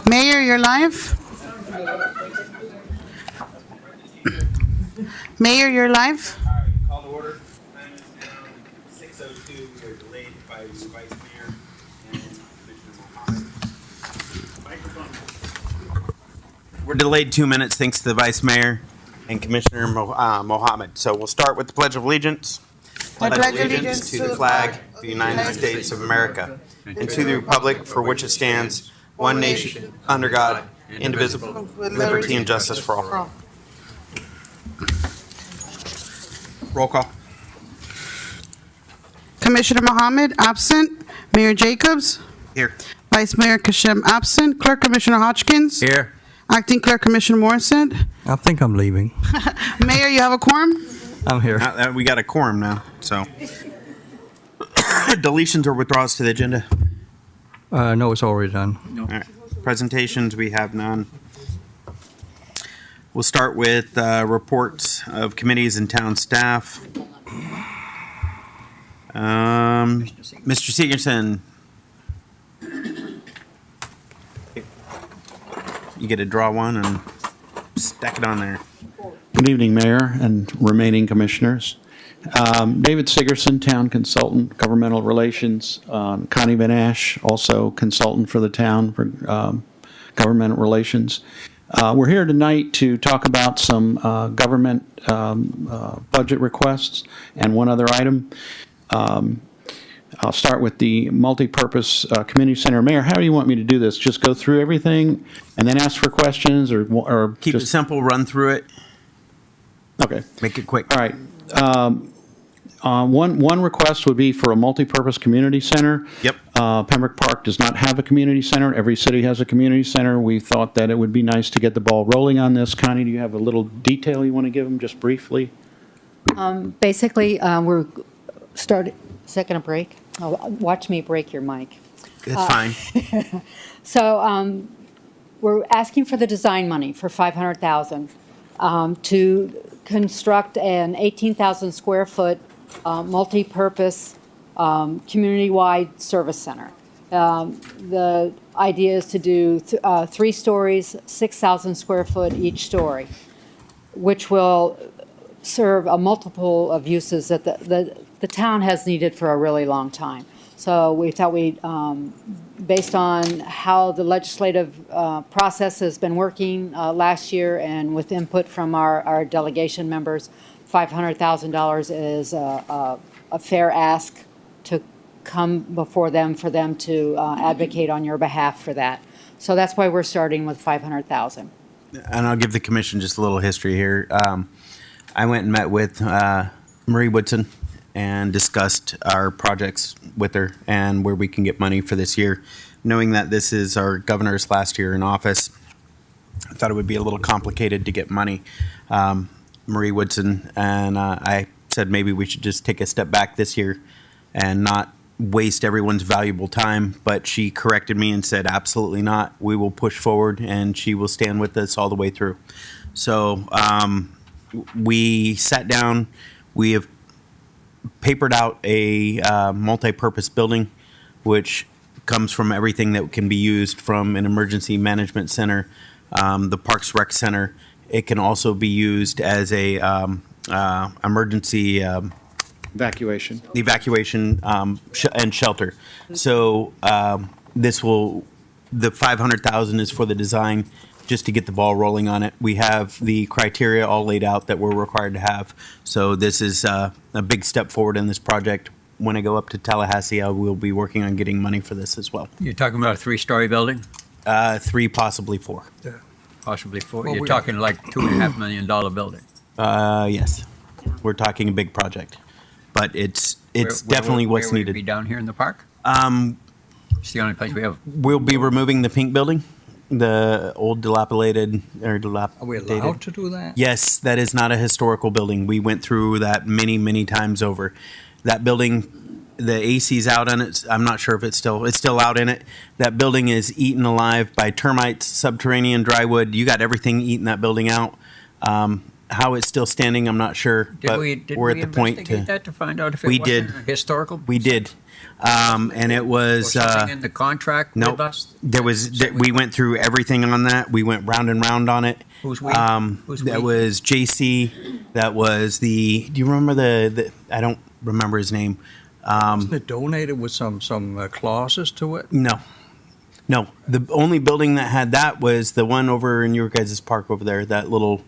Mayor, you're live. Mayor, you're live. All right, call to order. Time is now 6:02. We are delayed by the Vice Mayor and Commissioner Mohammed. We're delayed 2 minutes thanks to the Vice Mayor and Commissioner Mohammed. So we'll start with the Pledge of Allegiance. I pledge allegiance to the flag of the United States of America and to the republic for which it stands, one nation, under God, indivisible, with liberty and justice for all. Roll call. Commissioner Mohammed, absent. Mayor Jacobs. Here. Vice Mayor Kashem, absent. Clerk Commissioner Hodgkins. Here. Acting Clerk Commissioner Morrison. I think I'm leaving. Mayor, you have a quorum? I'm here. We got a quorum now, so. Deletions or withdrawals to the agenda? No, it's already done. All right. Presentations, we have none. We'll start with reports of committees and town staff. Mr. Segerson. You get to draw one and stack it on there. Good evening, Mayor and remaining commissioners. David Sigerson, Town Consultant, Governmental Relations. Connie Van Ash, also consultant for the town for government relations. We're here tonight to talk about some government budget requests and one other item. I'll start with the multipurpose community center. Mayor, how do you want me to do this? Just go through everything and then ask for questions, or Keep it just, simple, run through it, okay? make it quick. All right. One request would be for a multipurpose community center. Yep. Pembroke Park does not have a community center. Every city has a community center. We thought that it would be nice to get the ball rolling on this. Connie, do you have a little detail you want to give them, just briefly? Basically, we're second a break. Oh, watch me break your mic. It's fine. So we're asking for the design money for $500,000 to construct an 18,000 square foot multi-purpose community-wide service center. The idea is to do 3 stories, 6,000 square foot each story, which will serve a multiple of uses that the town has needed for a really long time. So we thought we'd, based on how the legislative process has been working last year and with input from our delegation members, $500,000 is a fair ask to come before them for them to advocate on your behalf for that. So that's why we're starting with $500,000. And I'll give the commission just a little history here. I went and met with Marie Woodson and discussed our projects with her and where we can get money for this year. Knowing that this is our governor's last year in office, I thought it would be a little complicated to get money. Marie Woodson and I said maybe we should just take a step back this year and not waste everyone's valuable time, but she corrected me and said absolutely not. We will push forward and she will stand with us all the way through. So we sat down, we have papered out a multi-purpose building, which comes from everything that can be used from an emergency management center, the Parks Rec Center. It can also be used as a emergency Evacuation. evacuation and shelter. So the 500,000 is for the design, just to get the ball rolling on it. We have the criteria all laid out that we're required to have. So this is a big step forward in this project. When I go up to Tallahassee, I will be working on getting money for this as well. You're talking about a 3-story building? 3, possibly 4. Possibly 4. You're talking like $2.5 million building. Yes, we're talking a big project, but it's definitely what's Where would it needed. be down here in the park? It's the only place we have. We'll be removing the pink building, the old dilapidated. Are we allowed to do that? Yes, that is not a historical building. We went through that many, many times over. That building, the AC's out on it. I'm not sure if it's still out in it. That building is eaten alive by termites, subterranean dry wood. You got everything eating that building out. how it's still standing, I'm not sure. Did but we we're at the point investigate to. that to find out if it We wasn't did. historical? We did, and it Or was. something in the contract Nope. with us? There was. We went through everything on that. We went round and round on it. Who's we? Who's That we? was JC. That was the. Do you remember the? I don't remember his name. Isn't it donated with some clauses to it? No. No. The only building that had that was the one over in your guys' park over there. That little.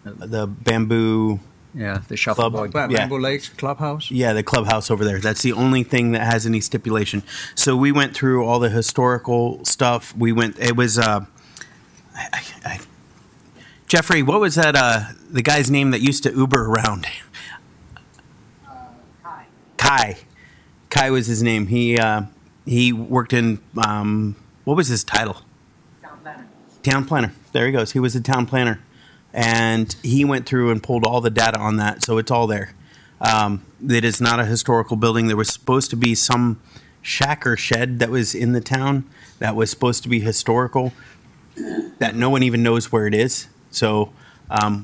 The bamboo. Yeah, the Club. shuffleboard. Ba- Yeah. Rainbow Lakes Clubhouse? Yeah, the clubhouse over there. That's the only thing that has any stipulation. So we went through all the historical stuff. We went. It was. Jeffrey, what was that? The guy's name that used to Uber around. Kai. Kai was his name. He worked in. What was his title? Town planner. There he goes. He was a town planner, and he went through and pulled all the data on that. So it's all there. It is not a historical building. There was supposed to be some shack or shed that was in the town that was supposed to be historical, that no one even knows where it is. So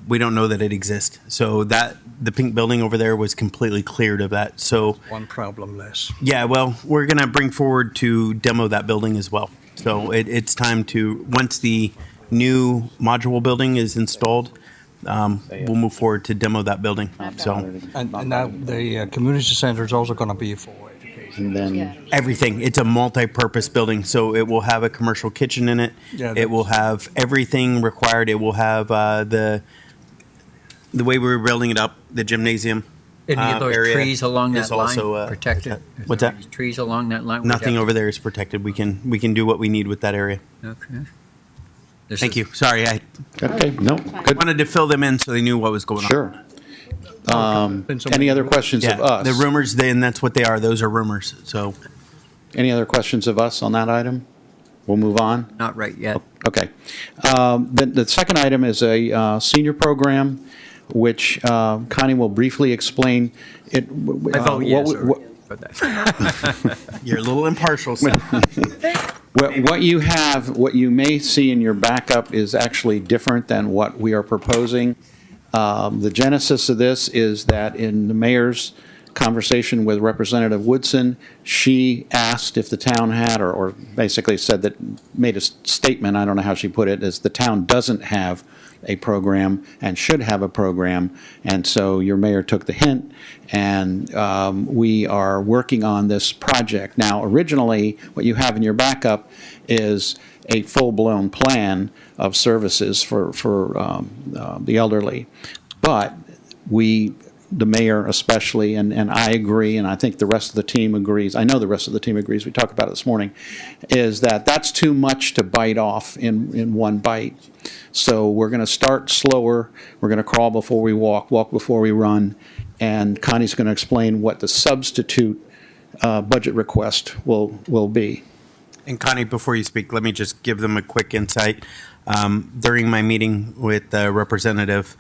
we don't know that it exists. So that the pink building over there was completely cleared of that. So One problem less. yeah, well, we're gonna bring forward to demo that building as well. So it's time to, once the new module building is installed, we'll move forward to demo that building. So And now the community center is also going to be for education. And Yeah. then, everything, it's a multi-purpose building. So it will have a commercial kitchen in it. Yeah, It will have everything required. It will have the way we were building it up, the gymnasium. Any of those area trees along is that line also, protected? Is what's there that? any Trees along that line? Nothing over there is protected. We can do what we need with that area. Okay. This Thank is- you. Sorry, I okay, no, good, wanted to fill them in so they knew what was going on. sure. Been so Any many other rumors. questions of Yeah, us? the rumors, then that's what they are. Those are rumors. So Any other questions of us on that item? We'll move on. Not right yet. Okay. The second item is a senior program, which Connie will briefly explain. It. I vote yes what- already for that. you're a little impartial. So. What you have, what you may see in your backup is actually different than what we are proposing. The genesis of this is that in the mayor's conversation with Representative Woodson, she asked if the town had, or basically said that, made a statement, I don't know how she put it, is the town doesn't have a program and should have a program. And so your mayor took the hint, and we are working on this project. Now, originally, what you have in your backup is a full-blown plan of services for the elderly. But the mayor especially, and I agree, and I think the rest of the team agrees, I know the rest of the team agrees, we talked about it this morning, is that that's too much to bite off in one bite. So we're going to start slower, we're going to crawl before we walk before we run, and Connie's going to explain what the substitute budget request will be. And Connie, before you speak, let me just give them a quick insight. During my meeting with the representative,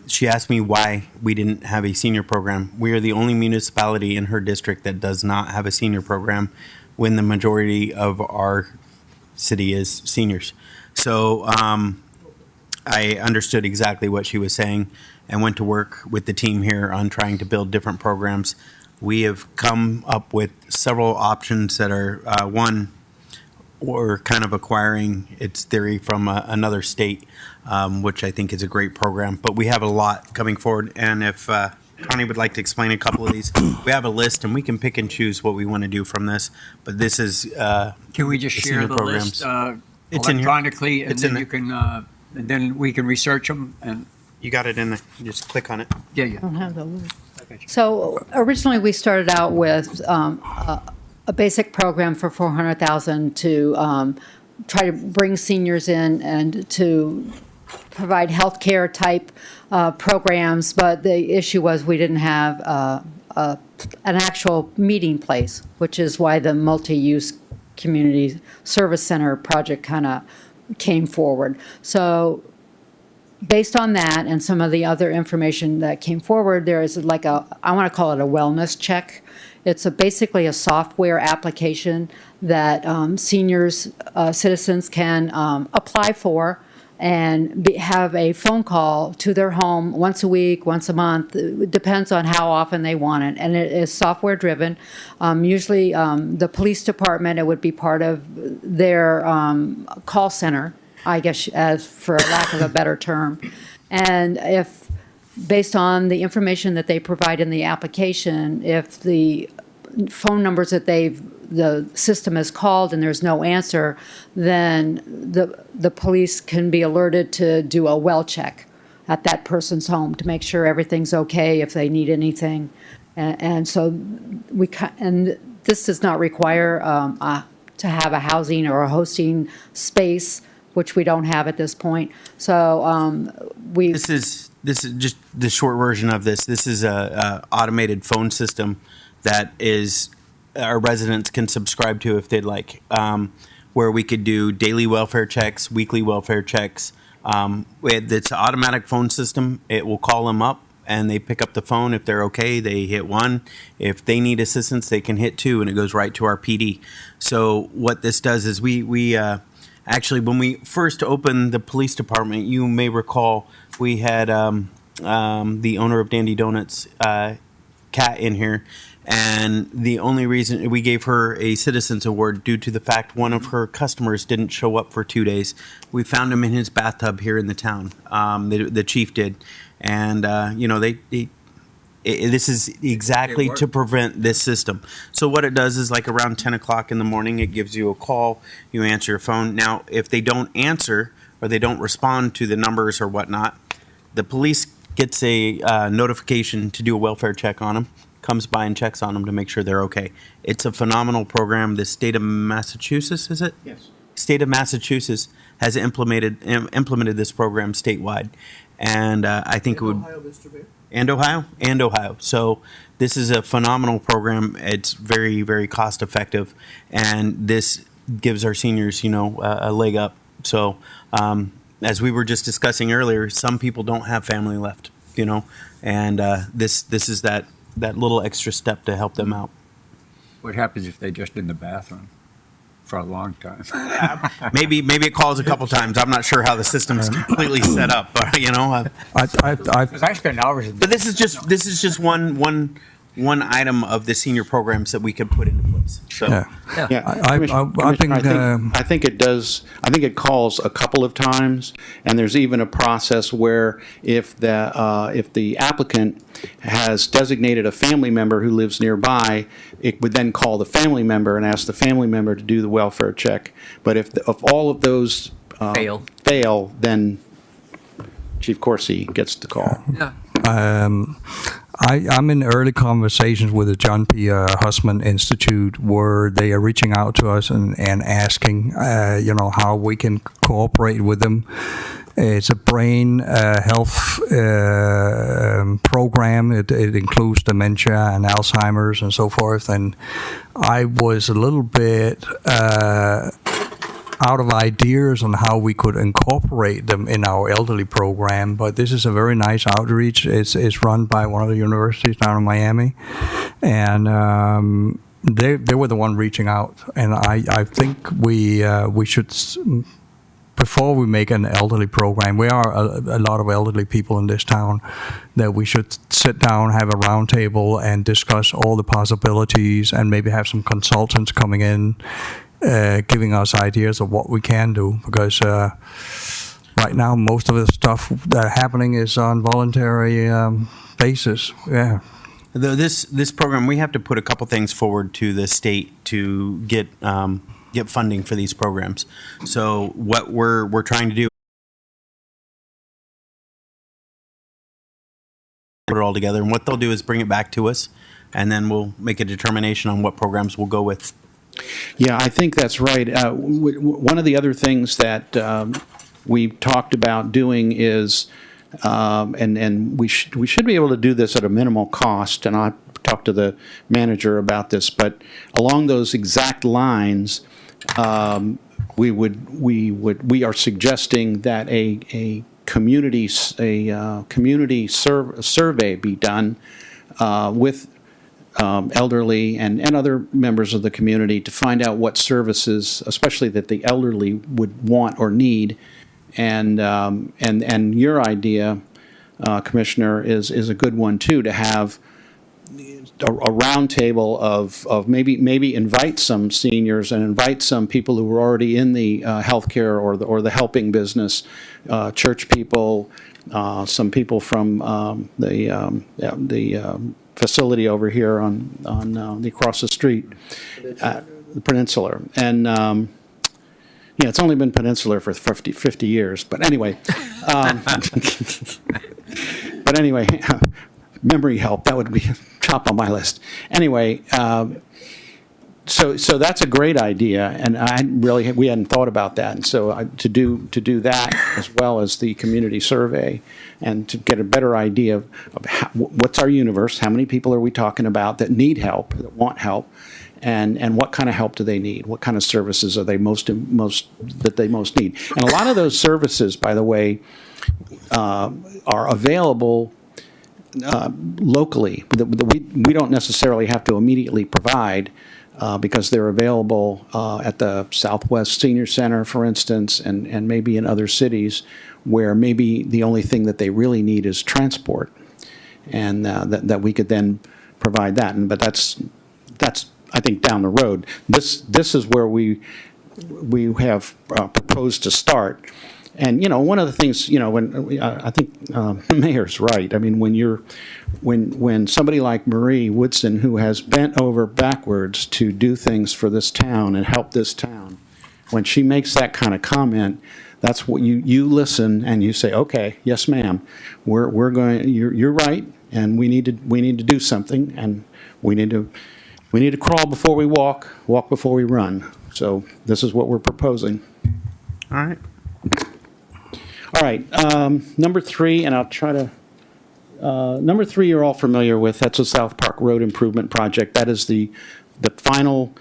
she asked me why we didn't have a senior program. We are the only municipality in her district that does not have a senior program when the majority of our city is seniors. So I understood exactly what she was saying and went to work with the team here on trying to build different programs. We have come up with several options that are, one, we're kind of acquiring its theory from another state, which I think is a great program. But we have a lot coming forward. And if Connie would like to explain a couple of these, we have a list and we can pick and choose what we want to do from this. But this is Can we just The share senior the programs. list It's in here. electronically, and It's in then you can, and then we can research them, and, you got it in there. You just click on it. yeah. Don't have the list. So originally, we started out with a basic program for $400,000 to try to bring seniors in and to provide healthcare type programs. But the issue was we didn't have an actual meeting place, which is why the multi-use community service center project kind of came forward. So based on that and some of the other information that came forward, there is like I want to call it a wellness check. It's basically a software application that seniors, citizens can apply for have a phone call to their home once a week, once a month. It depends on how often they want it. And it is software driven. Usually the police department, it would be part of their call center, I guess, as for lack of a better term. And if, based on the information that they provide in the application, if the phone numbers that the system has called and there's no answer, then the police can be alerted to do a well check at that person's home to make sure everything's okay, if they need anything. And so and this does not require to have a housing or a hosting space, which we don't have at this point. So This is just the short version of this. This is a automated phone system that is our residents can subscribe to if they'd like, where we could do daily welfare checks, weekly welfare checks. It's an automatic phone system. It will call them up and they pick up the phone. If they're okay, they hit 1. If they need assistance, they can hit 2, and it goes right to our PD. So what this does is we actually, when we first opened the police department, you may recall we had the owner of Dandy Donuts, Kat, in here. And the only reason we gave her a citizens award due to the fact one of her customers didn't show up for 2 days. We found him in his bathtub here in the town. The chief did, and this is exactly to prevent this system. So what it does is, like, around 10 o'clock in the morning, it gives you a call. You answer your phone. Now, if they don't answer or they don't respond to the numbers or whatnot, the police gets a notification to do a welfare check on them. Comes by and checks on them to make sure they're okay. It's a phenomenal program. The state of Massachusetts, is it? Yes. State of Massachusetts has implemented this program statewide, and I think it would. And Ohio. So this is a phenomenal program. It's very, very cost effective, and this gives our seniors, a leg up. So as we were just discussing earlier, some people don't have family left, and this is that little extra step to help them out. What happens if they're just in the bathroom for a long time? Maybe it calls a couple times. I'm not sure how the system's completely set up, but Because I spend hours in But this is just one item of the senior programs that we could put into place. So Yeah. I think it does. I think it calls a couple of times, and there's even a process where if the applicant has designated a family member who lives nearby, it would then call the family member and ask the family member to do the welfare check. But if all of those fail, then Chief Corsi gets the call. Yeah. I'm in early conversations with the John P. Hussman Institute, where they are reaching out to us and asking, how we can cooperate with them. It's a brain health program. It includes dementia and Alzheimer's and so forth. And I was a little bit out of ideas on how we could incorporate them in our elderly program, but this is a very nice outreach. It's run by one of the universities down in Miami, and they were the one reaching out. And I think we should, before we make an elderly program, we are a lot of elderly people in this town, that we should sit down, have a round table, and discuss all the possibilities, and maybe have some consultants coming in, giving us ideas of what we can do, because right now most of the stuff that happening is on voluntary basis. Yeah. This program, we have to put a couple things forward to the state to get funding for these programs. So what we're trying to do, put it all together, and what they'll do is bring it back to us, and then we'll make a determination on what programs we'll go with. Yeah, I think that's right. One of the other things that we talked about doing is, and we should be able to do this at a minimal cost, and I'll talk to the manager about this, but along those exact lines, we are suggesting that a community survey be done with elderly and other members of the community to find out what services, especially that the elderly would want or need, And your idea, Commissioner, is a good one too, to have a round table of maybe invite some seniors and invite some people who are already in the healthcare or the helping business, church people, some people from the facility over here on the across the street, the Peninsular, and yeah, it's only been Peninsular for 50 years, but anyway. But anyway, memory help, that would be top on my list. Anyway, so that's a great idea, and we hadn't thought about that. And so to do that, as well as the community survey, and to get a better idea of what's our universe, how many people are we talking about that need help, that want help, and what kind of help do they need? What kind of services are they most need? And a lot of those services, by the way, are available locally. We don't necessarily have to immediately provide because they're available at the Southwest Senior Center, for instance, and maybe in other cities where maybe the only thing that they really need is transport, and that we could then provide that. But that's I think down the road. This is where we have proposed to start. And one of the things, when I think the mayor's right. I mean, when somebody like Marie Woodson, who has bent over backwards to do things for this town and help this town, when she makes that kind of comment, that's what you listen and you say, okay, yes, ma'am, we're going. You're right, and we need to do something, and we need to crawl before we walk before we run. So this is what we're proposing. All right. All right, number 3, and I'll try to, number 3 you're all familiar with. That's the South Park Road Improvement Project. That is the final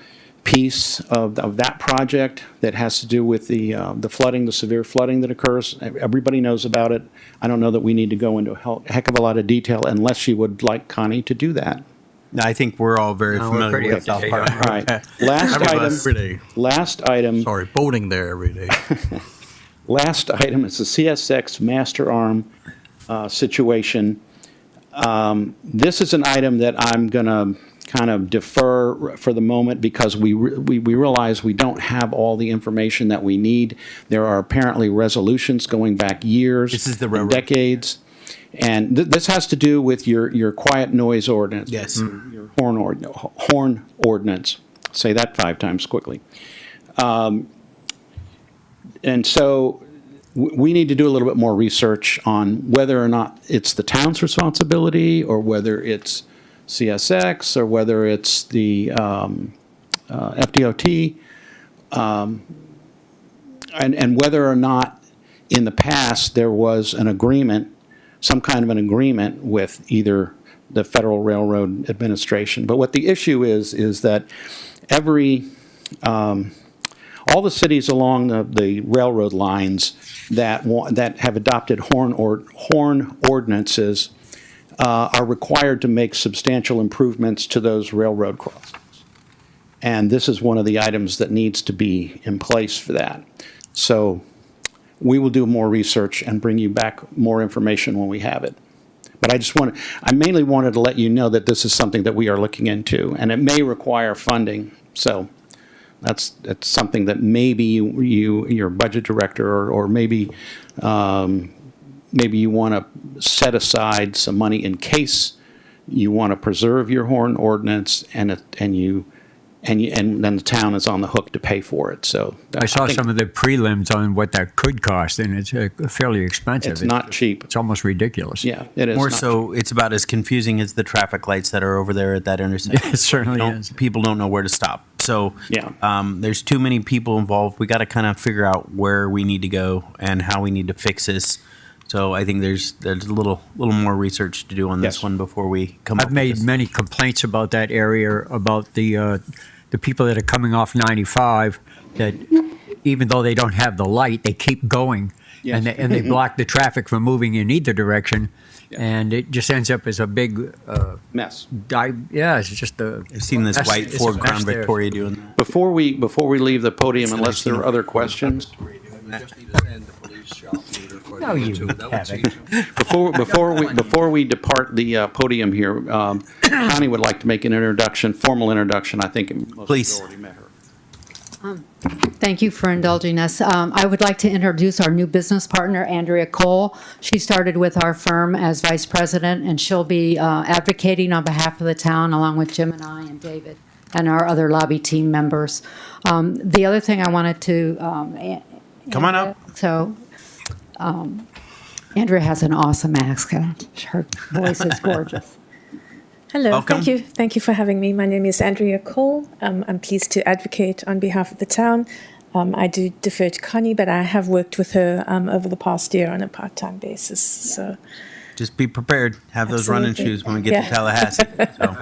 piece of that project that has to do with the flooding, the severe flooding that occurs. Everybody knows about it. I don't know that we need to go into a heck of a lot of detail unless you would like Connie to do that. I think we're all very we're familiar pretty with up to South date Park. on All right, Every day. last item. Sorry, boating there every day. Last item is the CSX Master Arm situation. This is an item that I'm going to kind of defer for the moment because we realize we don't have all the information that we need. There are apparently resolutions going back years, This is the and railroad. decades. And this has to do with your quiet noise ordinance. Yes. Your horn ordinance. Say that 5 times quickly. And so we need to do a little bit more research on whether or not it's the town's responsibility, or whether it's CSX, or whether it's the FDOT, and whether or not in the past there was an agreement, some kind of an agreement with either the Federal Railroad Administration. But what the issue is that all the cities along the railroad lines that have adopted horn ordinances are required to make substantial improvements to those railroad crossings. And this is one of the items that needs to be in place for that. So we will do more research and bring you back more information when we have it. But I mainly wanted to let you know that this is something that we are looking into, and it may require funding. So that's something that maybe your budget director, or maybe you want to set aside some money in case you want to preserve your horn ordinance, and then the town is on the hook to pay for it. So I saw think some of the prelims on what that could cost, and it's fairly expensive. it's not cheap. It's almost ridiculous. Yeah, it is. More not so, it's about as confusing as the traffic lights that are over there at that intersection. It certainly is. People don't know where to stop. So Yeah. there's too many people involved. We got to kind of figure out where we need to go and how we need to fix this. So I think there's a little more research to do on this Yes. one before we come up I've with made this. many complaints about that area, about the people that are coming off 95, that even though they don't have the light, they keep going. Yes. And they block the traffic from moving in either direction. Yeah. And it just ends up as a big, mess. it's just a. I've seen this mess- white it's a Ford mess Crown there. Victoria doing that. Before we leave the podium, It's unless there are nice. other questions, just need to send the police shop leader for No, you two. That would haven't. teach 'em. Before we depart the podium here, Connie would like to make an formal introduction. I think most of you Please. already met her. Thank you for indulging us. I would like to introduce our new business partner, Andrea Cole. She started with our firm as vice president, and she'll be advocating on behalf of the town, along with Jim and I and David and our other lobby team members. The other thing I wanted to. Come on up. So, Andrea has an awesome accent. Her voice is gorgeous. Hello, Welcome. thank you. Thank you for having me. My name is Andrea Cole. I'm pleased to advocate on behalf of the town. I do defer to Connie, but I have worked with her over the past year on a part-time basis. So Just be prepared. Have those running Absolutely. shoes when we get to Yeah. Tallahassee. So,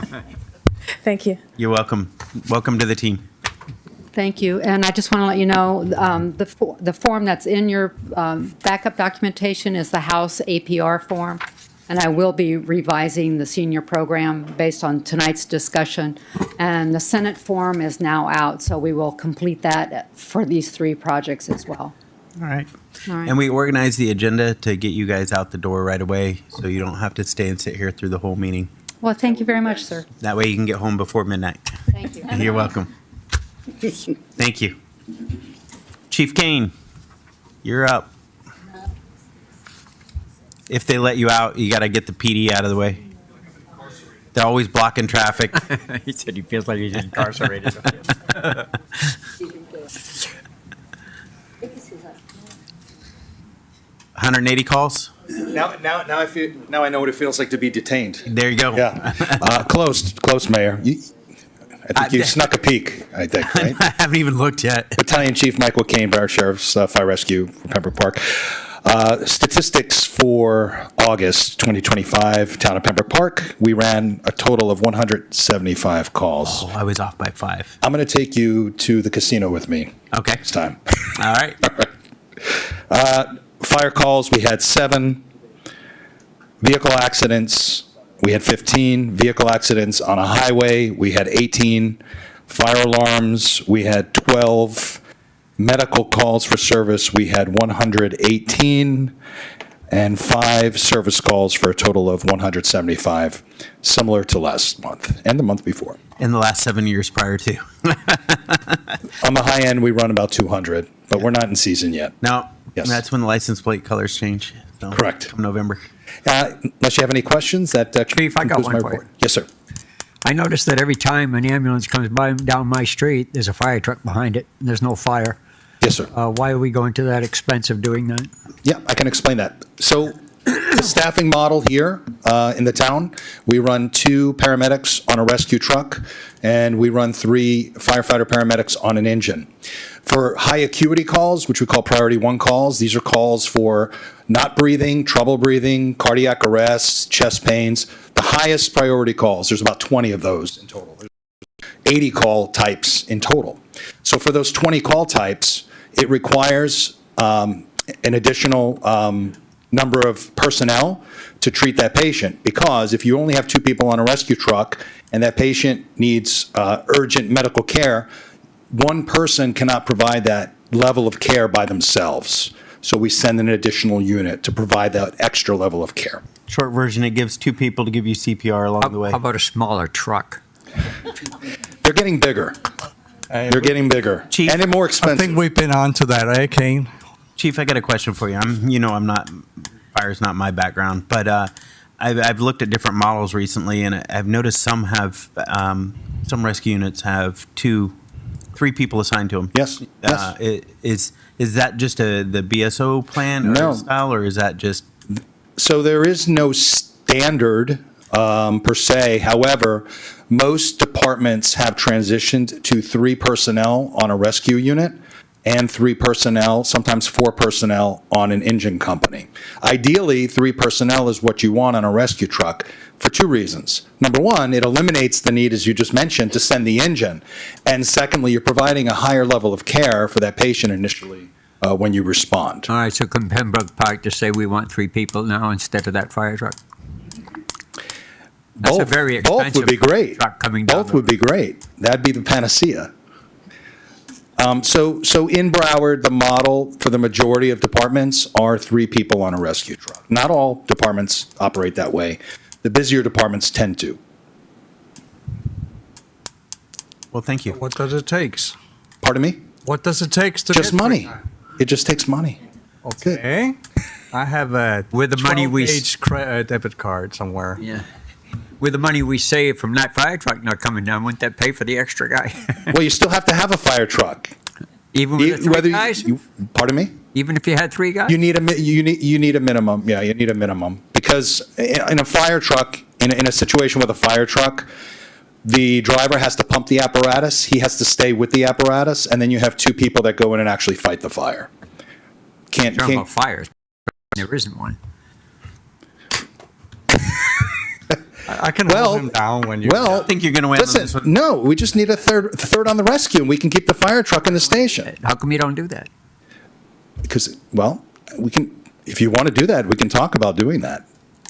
thank you. you're welcome. Welcome to the team. Thank you. And I just want to let you know, the form that's in your backup documentation is the House APR form. And I will be revising the senior program based on tonight's discussion. And the Senate form is now out, so we will complete that for these 3 projects as well. All right. All right. And we organized the agenda to get you guys out the door right away, so you don't have to stay and sit here through the whole meeting. Well, thank you very much, sir. That way you can get home before midnight. Thank you. You're welcome. Thank you. Chief Kane, you're up. If they let you out, you got to get the PD out of the way. They're always blocking traffic. He said he feels like he's incarcerated. 180 calls? Now I know what it feels like to be detained. There you go. Yeah, close, Mayor. I think you snuck a peek. I think, right? I haven't even looked yet. Battalion Chief Michael Kane, Broward Sheriff's Fire Rescue, Pembroke Park. Statistics for August 2025, Town of Pembroke Park. We ran a total of 175 calls. Oh, I was off by 5. I'm going to take you to the casino with me Okay. this time. All right. Fire calls, we had 7. Vehicle accidents, we had 15. Vehicle accidents on a highway, we had 18. Fire alarms, we had 12. Medical calls for service, we had 118. And 5 service calls for a total of 175, similar to last month and the month before. In the last 7 years prior to. On the high end, we run about 200, but we're not in season yet. No, Yes. that's when the license plate colors change. So, Correct. Come November. Unless you have any questions, that Chief, I got concludes one my for you. report. Yes, sir. I noticed that every time an ambulance comes by down my street, there's a fire truck behind it, and there's no fire. Yes, sir. Why are we going to that expense of doing that? Yeah, I can explain that. So the staffing model here in the town, we run 2 paramedics on a rescue truck, and we run 3 firefighter paramedics on an engine. For high acuity calls, which we call priority 1 calls, these are calls for not breathing, trouble breathing, cardiac arrests, chest pains. The highest priority calls, there's about 20 of those in total. There's 80 call types in total. So for those 20 call types, it requires an additional number of personnel to treat that patient, because if you only have 2 people on a rescue truck and that patient needs urgent medical care, one person cannot provide that level of care by themselves. So we send an additional unit to provide that extra level of care. Short version, it gives 2 people to give you CPR along the way. How about a smaller truck? They're getting bigger. They're getting bigger. Chief, and they're more I expensive. think we've been on to that, eh, Kane? Chief, I got a question for you. I'm not, fire's not my background, but I've looked at different models recently, and I've noticed some have, some rescue units have 3 people assigned to them. Yes, yes. Is that just the BSO plan or No. style, or is that just? So there is no standard per se. However, most departments have transitioned to 3 personnel on a rescue unit and 3 personnel, sometimes 4 personnel on an engine company. Ideally, 3 personnel is what you want on a rescue truck for 2 reasons. Number 1, it eliminates the need, as you just mentioned, to send the engine. And secondly, you're providing a higher level of care for that patient initially when you respond. All right, so can Pembroke Park just say we want 3 people now instead of that fire truck? That's a very Both would be expensive great. truck coming down Both the would be great. That'd be the panacea. So in Broward, the model for the majority of departments are 3 people on a rescue truck. Not all departments operate that way. The busier departments tend to. Well, thank you. What does it take? Pardon me? What does it take to Just get money. It just takes money. Good. Okay. I have a With the money we 12-page debit card somewhere. Yeah. With the money we save from that fire truck not coming down, wouldn't that pay for the extra guy? Well, you still have to have a fire truck. Even with the three Whether guys? pardon me? Even if you had 3 guys? You need a minimum. Yeah, you need a minimum because in a fire truck, in a situation with a fire truck, the driver has to pump the apparatus. He has to stay with the apparatus, and then you have 2 people that go in and actually fight the fire. Talking about fires. There isn't one. I can Well- hold him down when you. Well, I think you're going to win on this listen. one. No, we just need a third on the rescue, and we can keep the fire truck in the station. How come you don't do that? Because, well, we can. If you want to do that, we can talk about doing that.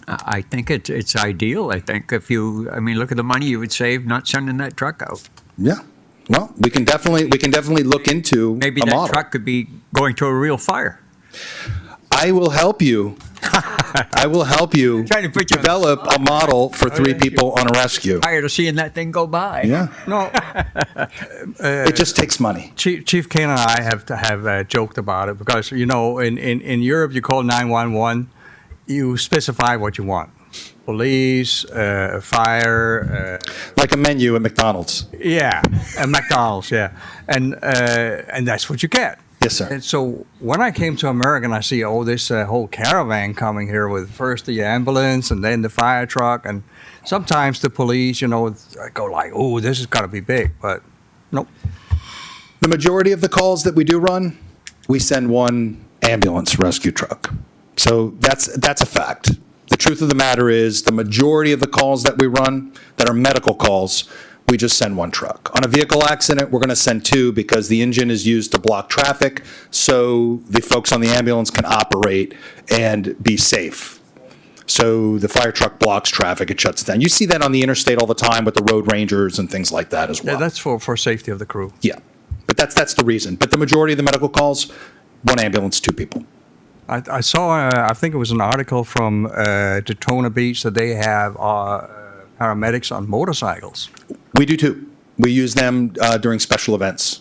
I think it's ideal. I think if you, I mean, look at the money you would save not sending that truck out. Yeah. Well, we can definitely look into Maybe a that model. truck could be going to a real fire. I will help you. I will help you Trying to put you on the develop a model for 3 people on a rescue. Tired of seeing that thing go by. Yeah. No, It just takes money. Chief Kane and I have joked about it because, you know, in Europe, you call 911, you specify what you want. Police, fire, Like a menu at McDonald's. yeah, and McDonald's, yeah. And that's what you get. Yes, sir. And so when I came to America and I see, this whole caravan coming here with first the ambulance and then the fire truck, and sometimes the police, you know, go like, oh, this is got to be big. But nope. The majority of the calls that we do run, we send 1 ambulance rescue truck. So that's a fact. The truth of the matter is the majority of the calls that we run that are medical calls, we just send 1 truck. On a vehicle accident, we're going to send 2 because the engine is used to block traffic so the folks on the ambulance can operate and be safe. So the fire truck blocks traffic, it shuts down. You see that on the interstate all the time with the road rangers and things like that as well. Yeah, that's for safety of the crew. Yeah, but that's the reason. But the majority of the medical calls, 1 ambulance, 2 people. I saw, I think it was an article from Daytona Beach that they have paramedics on motorcycles. We do too. We use them during special events.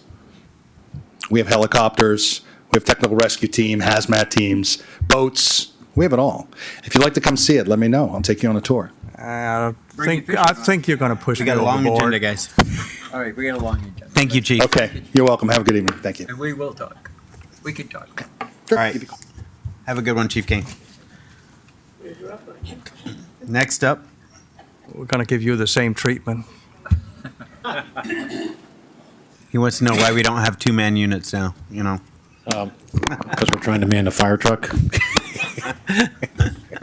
We have helicopters, we have technical rescue team, hazmat teams, boats. We have it all. If you'd like to come see it, let me know. I'll take you on a tour. I think you're going to push We me got a long overboard. agenda, guys. All right, we got a long agenda. Thank you, Chief. Okay, you're welcome. Have a good evening. Thank you. And we will talk. We can talk. All right. Have a good one, Chief King. Next up, We're going to give you the same treatment. he wants to know why we don't have 2-man units now, you know. Because we're trying to man the fire truck. We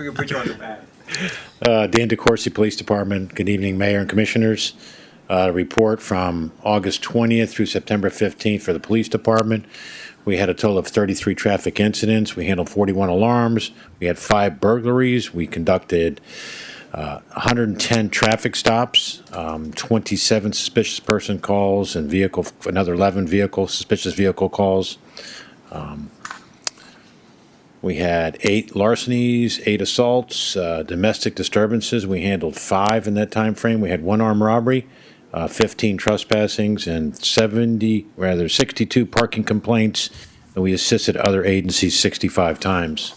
can put you on the back. Dan DeCoursey, Police Department. Good evening, Mayor and Commissioners. Report from August 20th through September 15th for the Police Department. We had a total of 33 traffic incidents. We handled 41 alarms. We had 5 burglaries. We conducted 110 traffic stops, 27 suspicious person calls, and another 11 suspicious vehicle calls. We had 8 larcenies, 8 assaults, domestic disturbances. We handled 5 in that time frame. We had 1 armed robbery, 15 trespassings, and 62 parking complaints. And we assisted other agencies 65 times.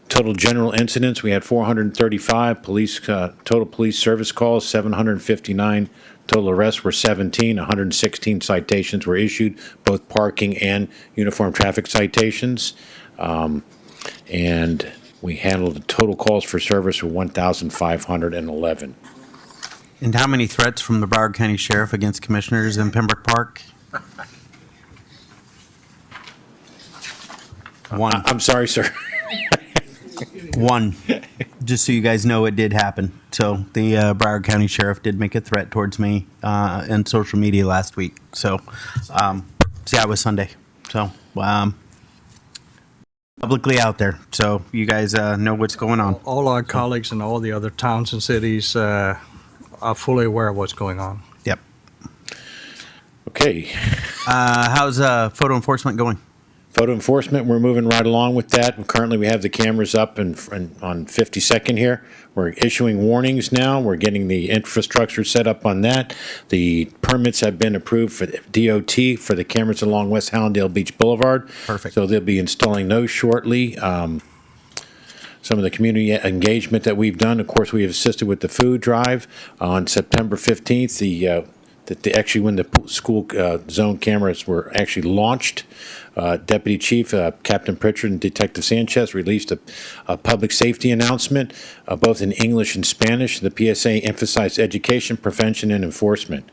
Total general incidents, we had 435. Total police service calls, 759. Total arrests were 17. 116 citations were issued, both parking and uniform traffic citations. And we handled the total calls for service of 1,511. And how many threats from the Broward County Sheriff against commissioners in Pembroke Park? 1. I'm sorry, sir. 1. Just so you guys know, it did happen. So the Broward County Sheriff did make a threat towards me in social media last week. So, yeah, it was Sunday. So, publicly out there. So you guys know what's going on. All our colleagues in all the other towns and cities are fully aware of what's going on. Yep. Okay. How's photo enforcement going? Photo enforcement, we're moving right along with that. Currently, we have the cameras up on 52nd here. We're issuing warnings now. We're getting the infrastructure set up on that. The permits have been approved for the DOT for the cameras along West Hallandale Beach Boulevard. Perfect. So they'll be installing those shortly. Some of the community engagement that we've done, of course, we have assisted with the food drive on September 15th. Actually, when the school zone cameras were actually launched, Deputy Chief Captain Pritchard and Detective Sanchez released a public safety announcement, both in English and Spanish. The PSA emphasized education, prevention, and enforcement.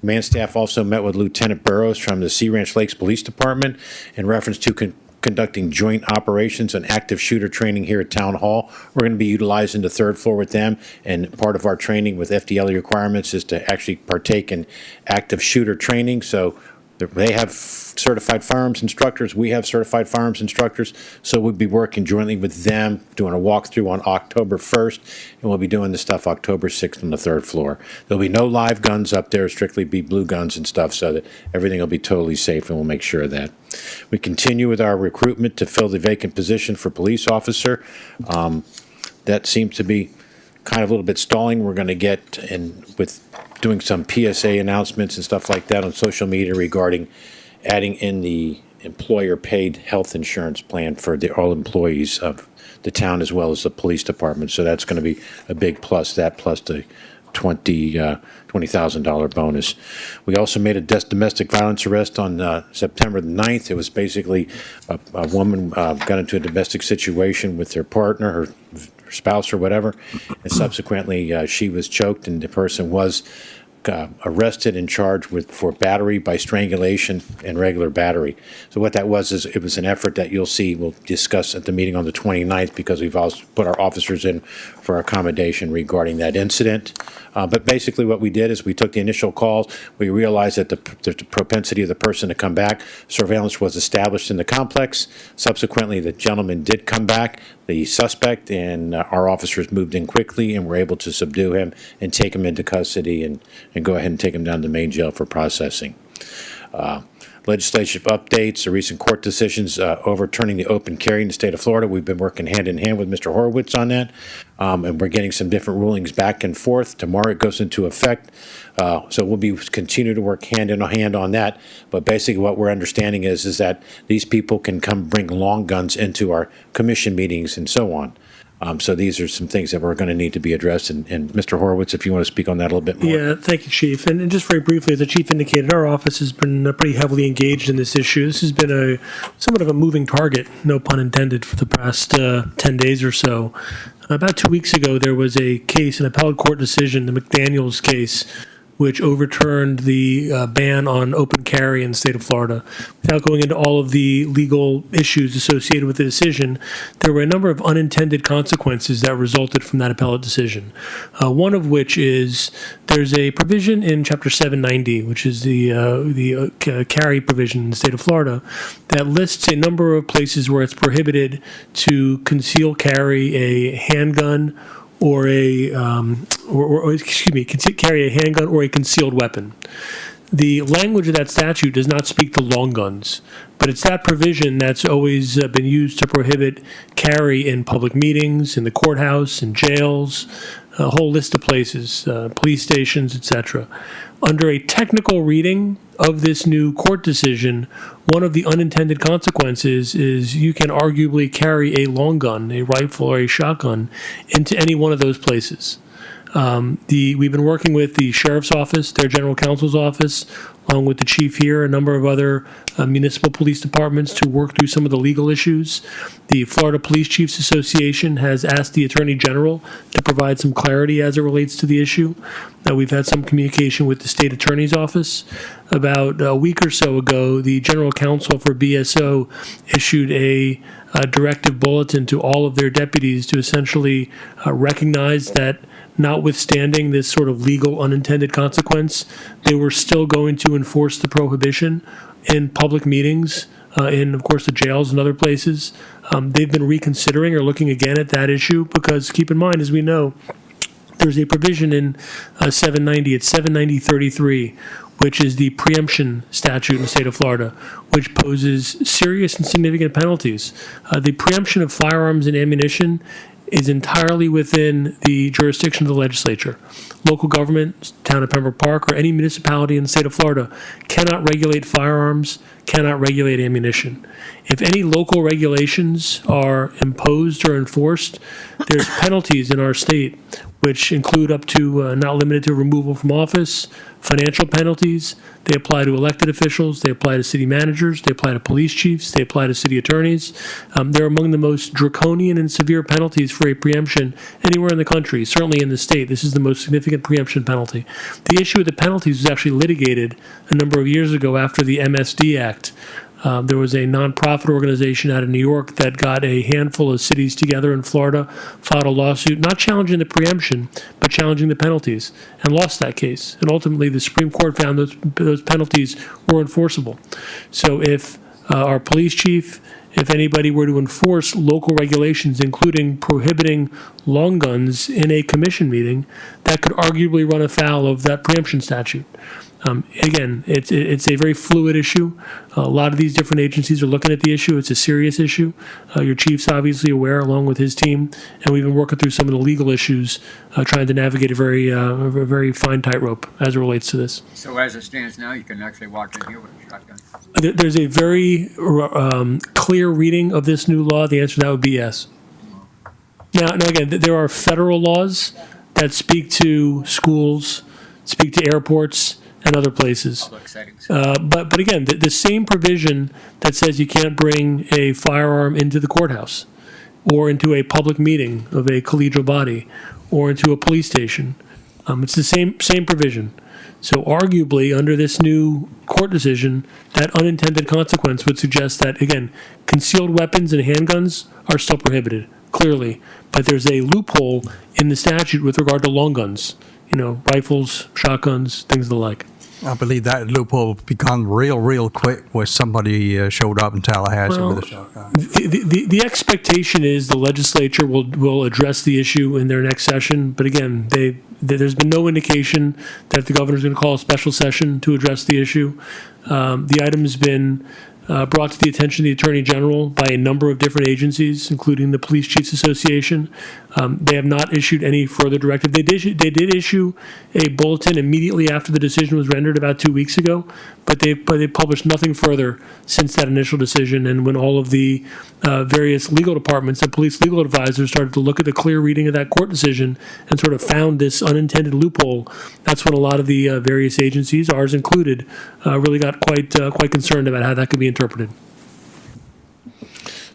Command staff also met with Lieutenant Burrows from the Sea Ranch Lakes Police Department in reference to conducting joint operations and active shooter training here at Town Hall. We're going to be utilizing the third floor with them, and part of our training with FDLE requirements is to actually partake in active shooter training. So they have certified firearms instructors. We have certified firearms instructors. So we'll be working jointly with them, doing a walkthrough on October 1st, and we'll be doing the stuff October 6th on the third floor. There'll be no live guns up there, strictly be blue guns and stuff, so that everything will be totally safe, and we'll make sure of that. We continue with our recruitment to fill the vacant position for police officer. That seems to be kind of a little bit stalling. We're going to get in with doing some PSA announcements and stuff like that on social media regarding adding in the employer-paid health insurance plan for all employees of the town as well as the police department. So that's going to be a big plus, that plus the $20,000 bonus. We also made a domestic violence arrest on September the 9th. It was basically a woman got into a domestic situation with her partner, her spouse or whatever, and subsequently she was choked, and the person was arrested and charged for battery by strangulation and regular battery. So what that was is it was an effort that we'll discuss at the meeting on the 29th, because we've also put our officers in for accommodation regarding that incident. But basically what we did is we took the initial calls. We realized that the propensity of the person to come back, surveillance was established in the complex. Subsequently, the gentleman did come back, the suspect, and our officers moved in quickly and were able to subdue him and take him into custody and go ahead and take him down to main jail for processing. Legislative updates, the recent court decisions overturning the open carry in the state of Florida. We've been working hand in hand with Mr. Horowitz on that, and we're getting some different rulings back and forth. Tomorrow it goes into effect, so we'll be continue to work hand in hand on that. But basically what we're understanding is that these people can come bring long guns into our commission meetings and so on. So these are some things that we're going to need to be addressed. And Mr. Horowitz, if you want to speak on that a little bit more. Yeah, thank you, Chief. And just very briefly, as the Chief indicated, our office has been pretty heavily engaged in this issue. This has been somewhat of a moving target, no pun intended, for the past 10 days or so. About 2 weeks ago, there was a case, an appellate court decision, the McDaniels case, which overturned the ban on open carry in the state of Florida. Without going into all of the legal issues associated with the decision, there were a number of unintended consequences that resulted from that appellate decision. One of which is there's a provision in Chapter 790, which is the carry provision in the state of Florida, that lists a number of places where it's prohibited to conceal carry a handgun or carry a handgun or a concealed weapon. The language of that statute does not speak to long guns, but it's that provision that's always been used to prohibit carry in public meetings, in the courthouse, in jails, a whole list of places, police stations, etc. Under a technical reading of this new court decision, one of the unintended consequences is you can arguably carry a long gun, a rifle or a shotgun, into any one of those places. We've been working with the sheriff's office, their general counsel's office, along with the chief here, a number of other municipal police departments to work through some of the legal issues. The Florida Police Chiefs Association has asked the Attorney General to provide some clarity as it relates to the issue. We've had some communication with the state attorney's office. About a week or so ago, the general counsel for BSO issued a directive bulletin to all of their deputies to essentially recognize that notwithstanding this sort of legal unintended consequence, they were still going to enforce the prohibition in public meetings, in, of course, the jails and other places. They've been reconsidering or looking again at that issue because, keep in mind, as we know, there's a provision in 790, it's 790.33, which is the preemption statute in the state of Florida, which poses serious and significant penalties. The preemption of firearms and ammunition is entirely within the jurisdiction of the legislature. Local government, town of Pembroke Park, or any municipality in the state of Florida cannot regulate firearms, cannot regulate ammunition. If any local regulations are imposed or enforced, there's penalties in our state, which include up to, not limited to, removal from office, financial penalties. They apply to elected officials, they apply to city managers, they apply to police chiefs, they apply to city attorneys. They're among the most draconian and severe penalties for a preemption anywhere in the country, certainly in the state. This is the most significant preemption penalty. The issue with the penalties was actually litigated a number of years ago after the MSD Act. There was a nonprofit organization out of New York that got a handful of cities together in Florida, filed a lawsuit, not challenging the preemption, but challenging the penalties, and lost that case. And ultimately, the Supreme Court found those penalties were enforceable. So if our police chief, if anybody were to enforce local regulations, including prohibiting long guns in a commission meeting, that could arguably run afoul of that preemption statute. Again, it's a very fluid issue. A lot of these different agencies are looking at the issue. It's a serious issue. Your chief's obviously aware, along with his team, and we've been working through some of the legal issues, trying to navigate a very fine tightrope as it relates to this. So as it stands now, you can actually walk in here with a shotgun. There's a very clear reading of this new law. The answer to that would be yes. Now again, there are federal laws that speak to schools, speak to airports, and other places. Public settings. But again, the same provision that says you can't bring a firearm into the courthouse or into a public meeting of a collegial body or into a police station, it's the same provision. So arguably, under this new court decision, that unintended consequence would suggest that, again, concealed weapons and handguns are still prohibited, clearly. But there's a loophole in the statute with regard to long guns, rifles, shotguns, things of the like. I believe that loophole become real quick when somebody showed up in Tallahassee with a shotgun. The expectation is the legislature will address the issue in their next session. But again, there's been no indication that the governor's going to call a special session to address the issue. The item has been brought to the attention of the Attorney General by a number of different agencies, including the Police Chiefs Association. They have not issued any further directive. They did issue a bulletin immediately after the decision was rendered about 2 weeks ago, but they published nothing further since that initial decision. And when all of the various legal departments and police legal advisors started to look at the clear reading of that court decision and sort of found this unintended loophole, that's when a lot of the various agencies, ours included, really got quite concerned about how that could be interpreted.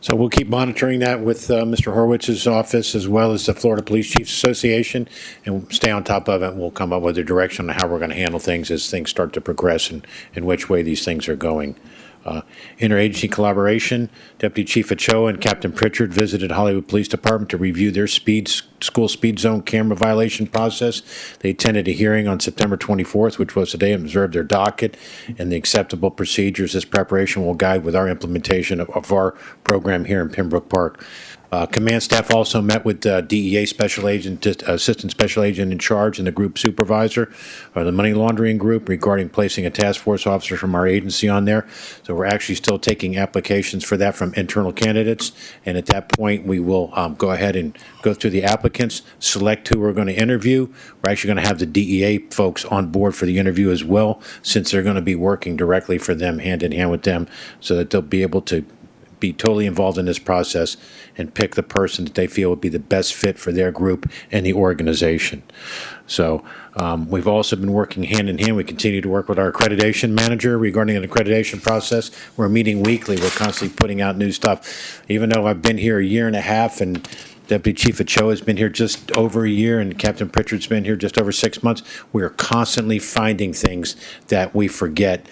So we'll keep monitoring that with Mr. Horwitz's office as well as the Florida Police Chiefs Association, and we'll stay on top of it. We'll come up with a direction on how we're going to handle things as things start to progress and in which way these things are going. Interagency collaboration, Deputy Chief Ochoa and Captain Pritchard visited Hollywood Police Department to review their school speed zone camera violation process. They attended a hearing on September 24th, which was today, and observed their docket and the acceptable procedures. This preparation will guide with our implementation of our program here in Pembroke Park. Command staff also met with DEA Special Agent, Assistant Special Agent in charge and the group supervisor, or the money laundering group, regarding placing a task force officer from our agency on there. So we're actually still taking applications for that from internal candidates. And at that point, we will go ahead and go through the applicants, select who we're going to interview. We're actually going to have the DEA folks on board for the interview as well, since they're going to be working directly for them, hand in hand with them, so that they'll be able to be totally involved in this process and pick the person that they feel would be the best fit for their group and the organization. So we've also been working hand in hand. We continue to work with our accreditation manager regarding an accreditation process. We're meeting weekly. We're constantly putting out new stuff. Even though I've been here a year and a half and Deputy Chief Ochoa has been here just over a year and Captain Pritchard's been here just over 6 months, we are constantly finding things that we forget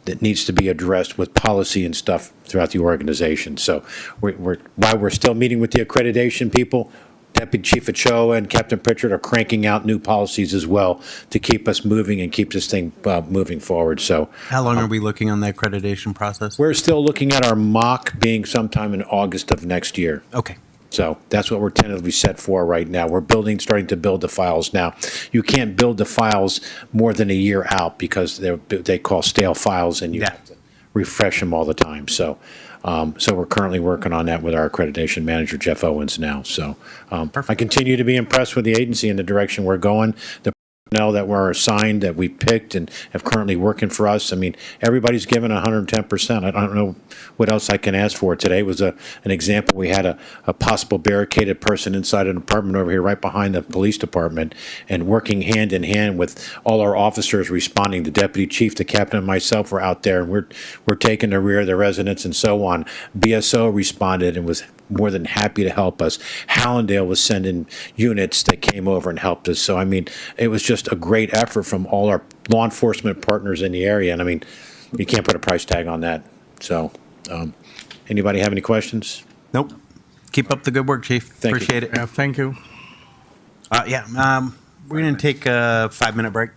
that needs to be addressed with policy and stuff throughout the organization. So while we're still meeting with the accreditation people, Deputy Chief Ochoa and Captain Pritchard are cranking out new policies as well to keep us moving and keep this thing moving forward. So How long are we looking on the accreditation process? we're still looking at our mock being sometime in August of next year. Okay. So that's what we're tentatively set for right now. We're starting to build the files now. You can't build the files more than a year out because they call stale files and you Yeah. have to refresh them all the time. So, so we're currently working on that with our accreditation manager, Jeff Owens, now. So I continue to be impressed with the agency and the direction we're going. The personnel that were assigned, that we picked and have currently working for us. I mean, everybody's given 110%. I don't know what else I can ask for. Today was an example. We had a possible barricaded person inside an apartment over here right behind the police department, and working hand in hand with all our officers responding. The deputy chief, the captain, and myself were out there, and we're taking the rear of the residents and so on. BSO responded and was more than happy to help us. Hallandale was sending units that came over and helped us. So, I mean, it was just a great effort from all our law enforcement partners in the area. And, I mean, you can't put a price tag on that. So, anybody have any questions? Nope. Keep up the good work, Chief. Thank you. Appreciate it. Yeah, thank you. We're going to take a 5-minute break.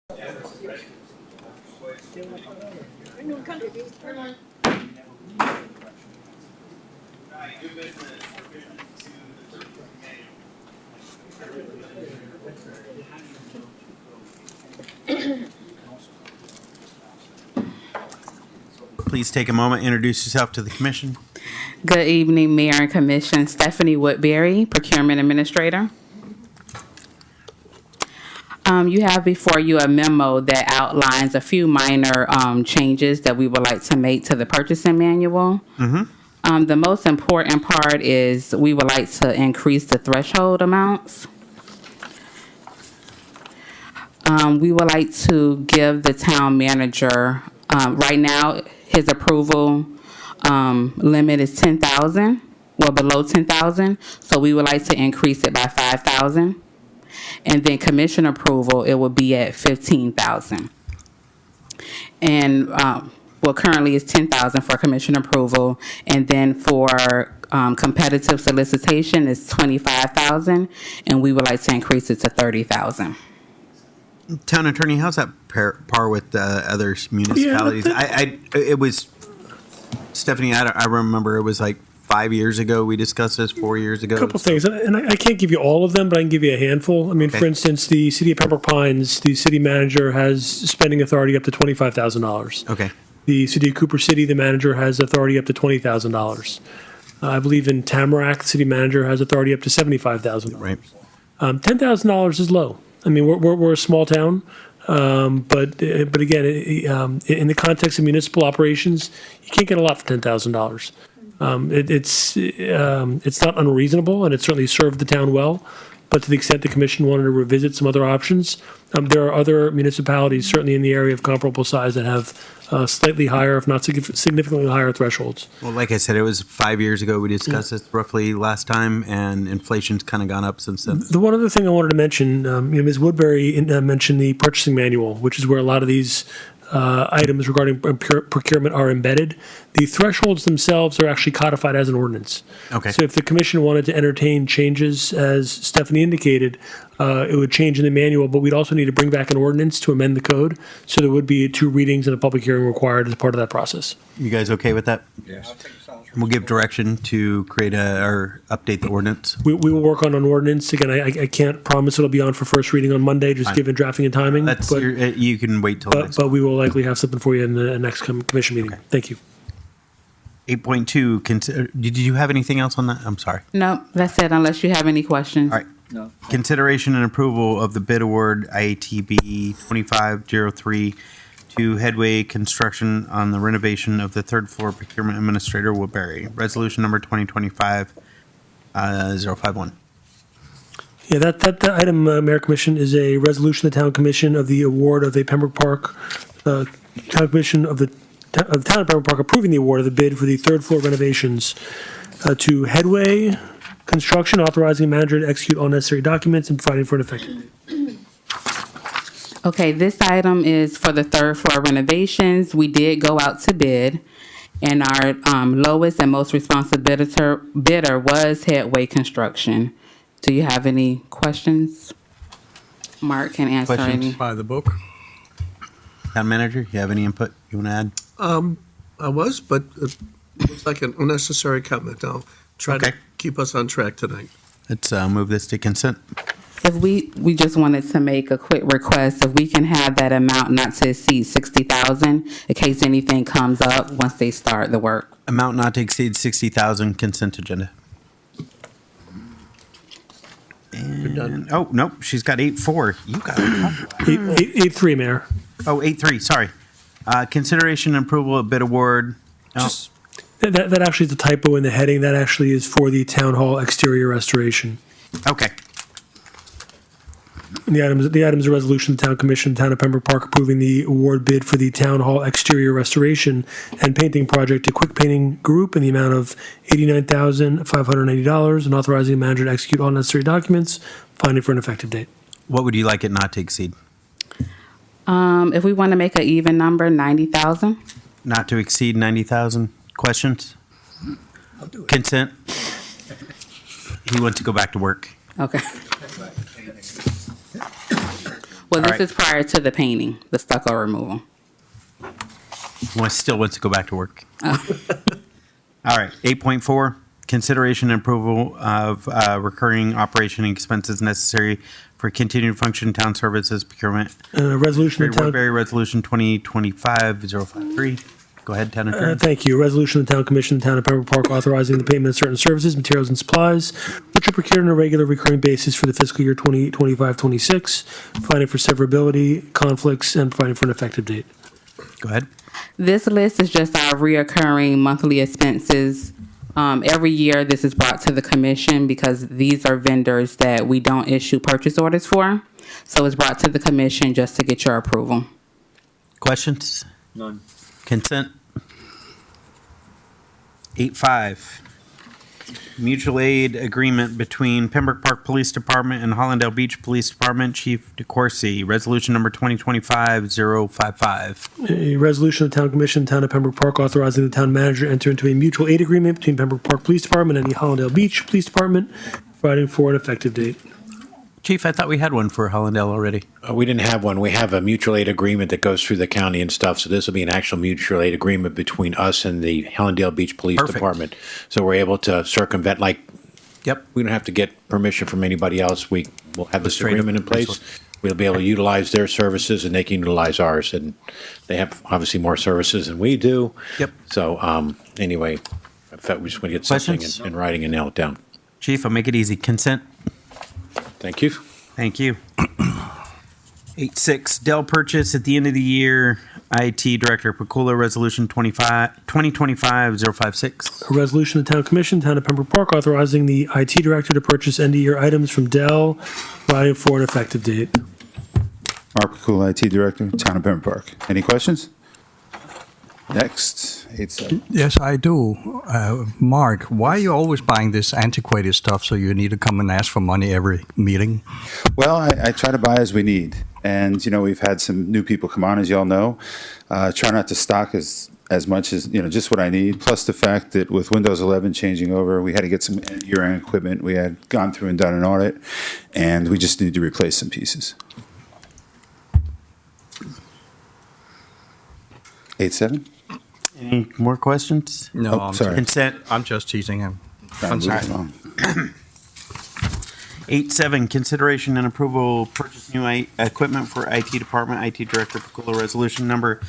Please take a moment, introduce yourself to the commission. Good evening, Mayor and Commission. Stephanie Woodbury, Procurement Administrator. You have before you a memo that outlines a few minor changes that we would like to make to the purchasing manual. The most important part is we would like to increase the threshold amounts. We would like to give the town manager, right now, his approval limit is 10,000, well, below 10,000. So we would like to increase it by 5,000. And then commission approval, it would be at 15,000. And, well, currently it's 10,000 for commission approval. And then for competitive solicitation, it's 25,000. And we would like to increase it to 30,000. Town attorney, how's that par with the other municipalities? It was, Stephanie, I remember it was like 5 years ago we discussed this, 4 years ago. A couple things, and I can't give you all of them, but I can give you a handful. I mean, for instance, the city of Pembroke Pines, the city manager has spending authority up to $25,000. Okay. The city of Cooper City, the manager has authority up to $20,000. I believe in Tamarack, the city manager has authority up to $75,000. Right. $10,000 is low. I mean, we're a small town, but again, in the context of municipal operations, you can't get a lot for $10,000. It's not unreasonable, and it certainly served the town well. But to the extent the commission wanted to revisit some other options, there are other municipalities, certainly in the area of comparable size, that have slightly higher, if not significantly higher thresholds. Well, like I said, it was 5 years ago we discussed this roughly last time, and inflation's kind of gone up since then. The one other thing I wanted to mention, Ms. Woodbury mentioned the purchasing manual, which is where a lot of these items regarding procurement are embedded. The thresholds themselves are actually codified as an ordinance. Okay. So if the commission wanted to entertain changes, as Stephanie indicated, it would change in the manual, but we'd also need to bring back an ordinance to amend the code. So there would be 2 readings and a public hearing required as part of that process. You guys okay with that? Yes. We'll give direction to create or update the ordinance. We will work on an ordinance. Again, I can't promise it'll be on for first reading on Monday, just Fine. given drafting and timing. That's but, you can wait till next. but we will likely have something for you in the next commission meeting. Thank you. 8.2, did you have anything else on that? I'm sorry. No, that's it, unless you have any questions. All right. No. Consideration and approval of the bid award IATB 2503 to Headway Construction on the renovation of the third floor procurement administrator Woodbury. Resolution number 2025-051. Yeah, that item, Mayor Commission, is a resolution of the Town Commission of the award of a Pembroke Park, Town Commission of the Town of Pembroke Park approving the award of the bid for the third floor renovations to Headway Construction, authorizing the manager to execute all necessary documents and providing for an effective date. Okay, this item is for the third floor renovations. We did go out to bid, and our lowest and most responsive bidder was Headway Construction. Do you have any questions? Mark can answer Questions? any. By the book. Town manager, you have any input you want to add? I was, but it looks like an unnecessary comment. I'll try Okay. to keep us on track tonight. Let's move this to consent. If we just wanted to make a quick request, if we can have that amount not to exceed 60,000, in case anything comes up once they start the work. Amount not to exceed 60,000, consent agenda. And, oh, nope, she's got 8.4. You got it. 8.3, Mayor. Oh, 8.3, sorry. Consideration and approval of bid award. Oh, Just, that actually is a typo in the heading. That actually is for the Town Hall exterior restoration. okay. And the items are resolution of the Town Commission, Town of Pembroke Park approving the award bid for the Town Hall exterior restoration and painting project to Quick Painting Group in the amount of $89,590 and authorizing the manager to execute all necessary documents, finding for an effective date. What would you like it not to exceed? If we want to make an even number, 90,000. Not to exceed 90,000. Questions? I'll do it. Consent? He wants to go back to work. Okay. Well, All this right. is prior to the painting, the stucco removal. Still wants to go back to work. All right, 8.4, consideration and approval of recurring operation expenses necessary for continued function town services procurement. Resolution of the town. Woodbury Resolution 2025-053. Go ahead, Town Attorney. Thank you. Resolution of the Town Commission, the Town of Pembroke Park, authorizing the payment of certain services, materials, and supplies, which are procured on a regular recurring basis for the fiscal year 2025-26, providing for severability, conflicts, and providing for an effective date. Go ahead. This list is just our reoccurring monthly expenses. Every year, this is brought to the commission because these are vendors that we don't issue purchase orders for. So it's brought to the commission just to get your approval. Questions? None. Consent? 8.5, mutual aid agreement between Pembroke Park Police Department and Hollandale Beach Police Department. Chief DeCoursey, resolution number 2025-055. A resolution of the Town Commission, Town of Pembroke Park, authorizing the town manager to enter into a mutual aid agreement between Pembroke Park Police Department and the Hollandale Beach Police Department, providing for an effective date. Chief, I thought we had one for Hollandale already. We didn't have one. We have a mutual aid agreement that goes through the county and stuff. So this will be an actual mutual aid agreement between us and the Hallandale Beach Police Perfect. Department. So we're able to circumvent, like, Yep. we don't have to get permission from anybody else. We will have this Straight up. agreement in place. We'll be able to utilize their services and they can utilize ours. And they have obviously more services than we do. Yep. So anyway, I thought we just want to get something Questions? in writing and nail it down. Chief, I'll make it easy. Consent? Thank you. Thank you. 8.6, Dell purchase at the end of the year. IT Director Pakula, resolution 2025-056. A resolution of the Town Commission, Town of Pembroke Park, authorizing the IT director to purchase end-of-year items from Dell, providing for an effective date. Mark Pakula, IT Director, Town of Pembroke Park. Any questions? Next, 8.7. Yes, I do. Mark, why are you always buying this antiquated stuff so you need to come and ask for money every meeting? Well, I try to buy as we need. And, we've had some new people come on, as y'all know. Try not to stock as much as, just what I need. Plus the fact that with Windows 11 changing over, we had to get some year-end equipment. We had gone through and done an audit, and we just need to replace some pieces. 8.7? Any more questions? No, Oh, I'm sorry. Consent? I'm just teasing him. Trying to move along. 8.7, consideration and approval purchase new equipment for IT Department. IT Director Pakula, resolution number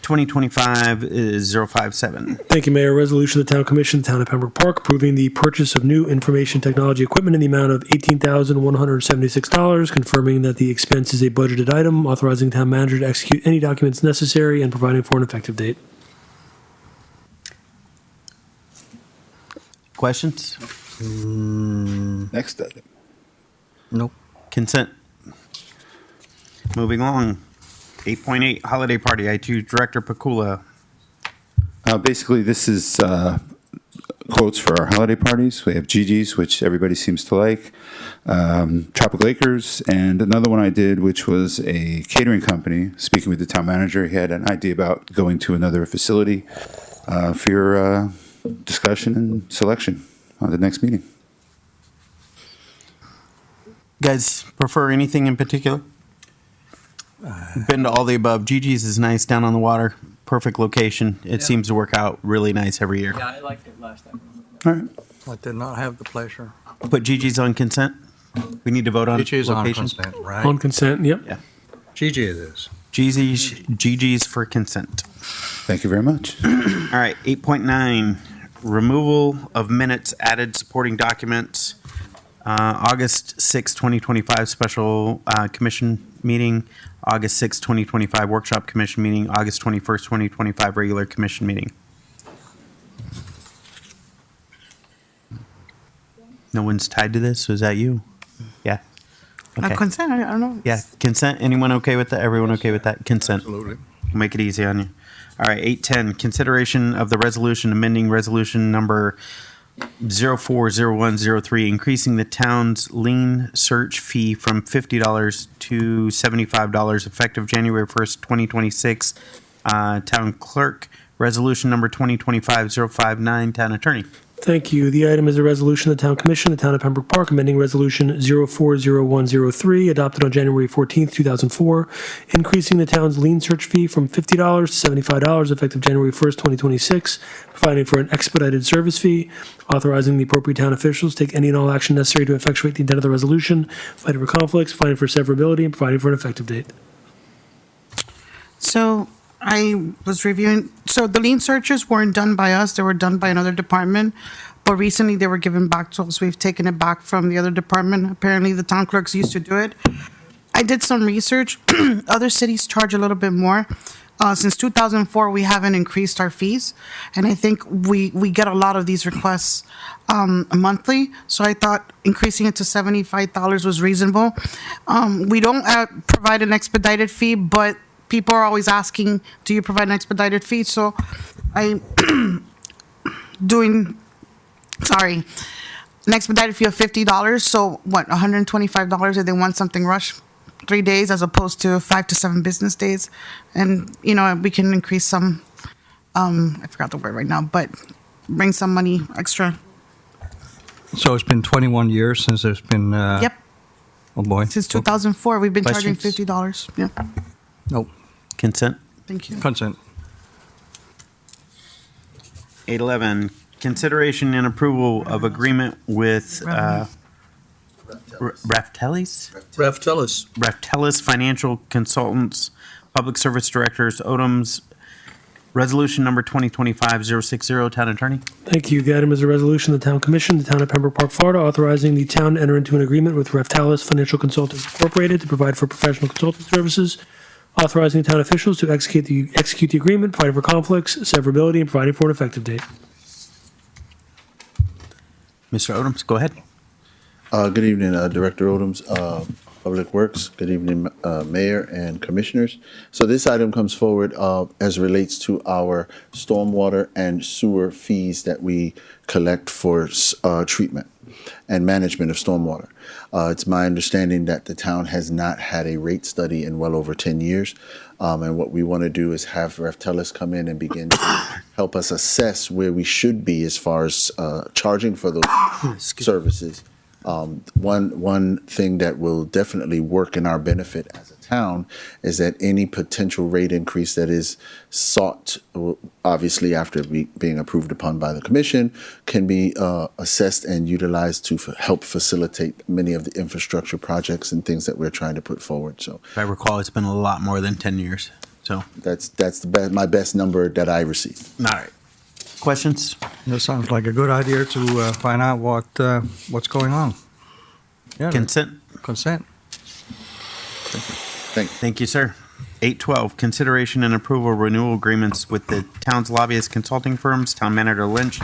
2025-057. Thank you, Mayor. Resolution of the Town Commission, Town of Pembroke Park, approving the purchase of new information technology equipment in the amount of $18,176, confirming that the expense is a budgeted item, authorizing town manager to execute any documents necessary, and providing for an effective date. Questions? Next item. Nope. Consent. Moving along. 8.8, holiday party. IT Director Pakula. Basically, this is quotes for our holiday parties. We have Gigi's, which everybody seems to like, Tropical Acres, and another one I did, which was a catering company. Speaking with the town manager, he had an idea about going to another facility for your discussion and selection on the next meeting. Guys prefer anything in particular? Been to all the above. Gigi's is nice down on the water. Perfect location. It seems to work out really nice every year. Yeah, I liked it last time. All right. I did not have the pleasure. Put Gigi's on consent. We need to vote on Gigi is on location. consent, right? On consent, yep. Yeah. Gigi it is. Gigi's for consent. Thank you very much. All right, 8.9, removal of minutes, added supporting documents. August 6, 2025 special commission meeting, August 6, 2025 workshop commission meeting, August 21st, 2025 regular commission meeting. No one's tied to this? Was that you? Yeah. Okay. Consent, I don't know. Yeah, consent. Anyone okay with that? Everyone okay with that? Consent. Absolutely. Make it easy on you. All right, 8.10, consideration of the resolution amending resolution number 040103, increasing the town's lien search fee from $50 to $75 effective January 1st, 2026. Town clerk, resolution number 2025-059, town attorney. Thank you. The item is a resolution of the Town Commission, the Town of Pembroke Park, amending Resolution 040103, adopted on January 14th, 2004, increasing the town's lien search fee from $50 to $75 effective January 1st, 2026, providing for an expedited service fee, authorizing the appropriate town officials to take any and all action necessary to effectuate the intent of the resolution, providing for conflicts, providing for severability, and providing for an effective date. So I was reviewing, so the lien searches weren't done by us, they were done by another department. But recently they were given back to us. We've taken it back from the other department. Apparently the town clerks used to do it. I did some research. Other cities charge a little bit more. Since 2004, we haven't increased our fees. And I think we get a lot of these requests monthly. So I thought increasing it to $75 was reasonable. We don't provide an expedited fee, but people are always asking, do you provide an expedited fee? So I doing, sorry, an expedited fee of $50. So what, $125 if they want something rushed 3 days as opposed to 5 to 7 business days. And, you know, we can increase some, I forgot the word right now, but bring some money extra. So it's been 21 years since there's been. Yep. Oh boy. Since 2004, we've been charging Questions? $50. Yeah, Nope. Consent. thank you. Consent. 811, consideration and approval of agreement with Raftelis? Raftelis Financial Consultants, Public Service Directors, Odoms, Resolution number 2025-060, Town Attorney. Thank you. The item is a resolution of the Town Commission, the Town of Pembroke Park, Florida, authorizing the town to enter into an agreement with Raftalis Financial Consultants Incorporated to provide for professional consulting services, authorizing town officials to execute the agreement, providing for conflicts, severability, and providing for an effective date. Mr. Odoms, go ahead. Good evening, Director Odoms, Public Works. Good evening, Mayor and Commissioners. So this item comes forward as it relates to our stormwater and sewer fees that we collect for treatment and management of stormwater. It's my understanding that the town has not had a rate study in well over 10 years. And what we want to do is have Raftelis come in and begin to help us assess where we should be as far as charging for those services. One thing that will definitely work in our benefit as a town is that any potential rate increase that is sought, obviously after being approved upon by the commission, can be assessed and utilized to help facilitate many of the infrastructure projects and things that we're trying to put forward. So If I recall, it's been a lot more than 10 years, so. that's my best number that I received. All right. Questions? That sounds like a good idea to find out what's going on. Yeah. Consent? Consent. Thank you, sir. 812, consideration and approval renewal agreements with the town's lobbyist consulting firms, Town Manager Lynch.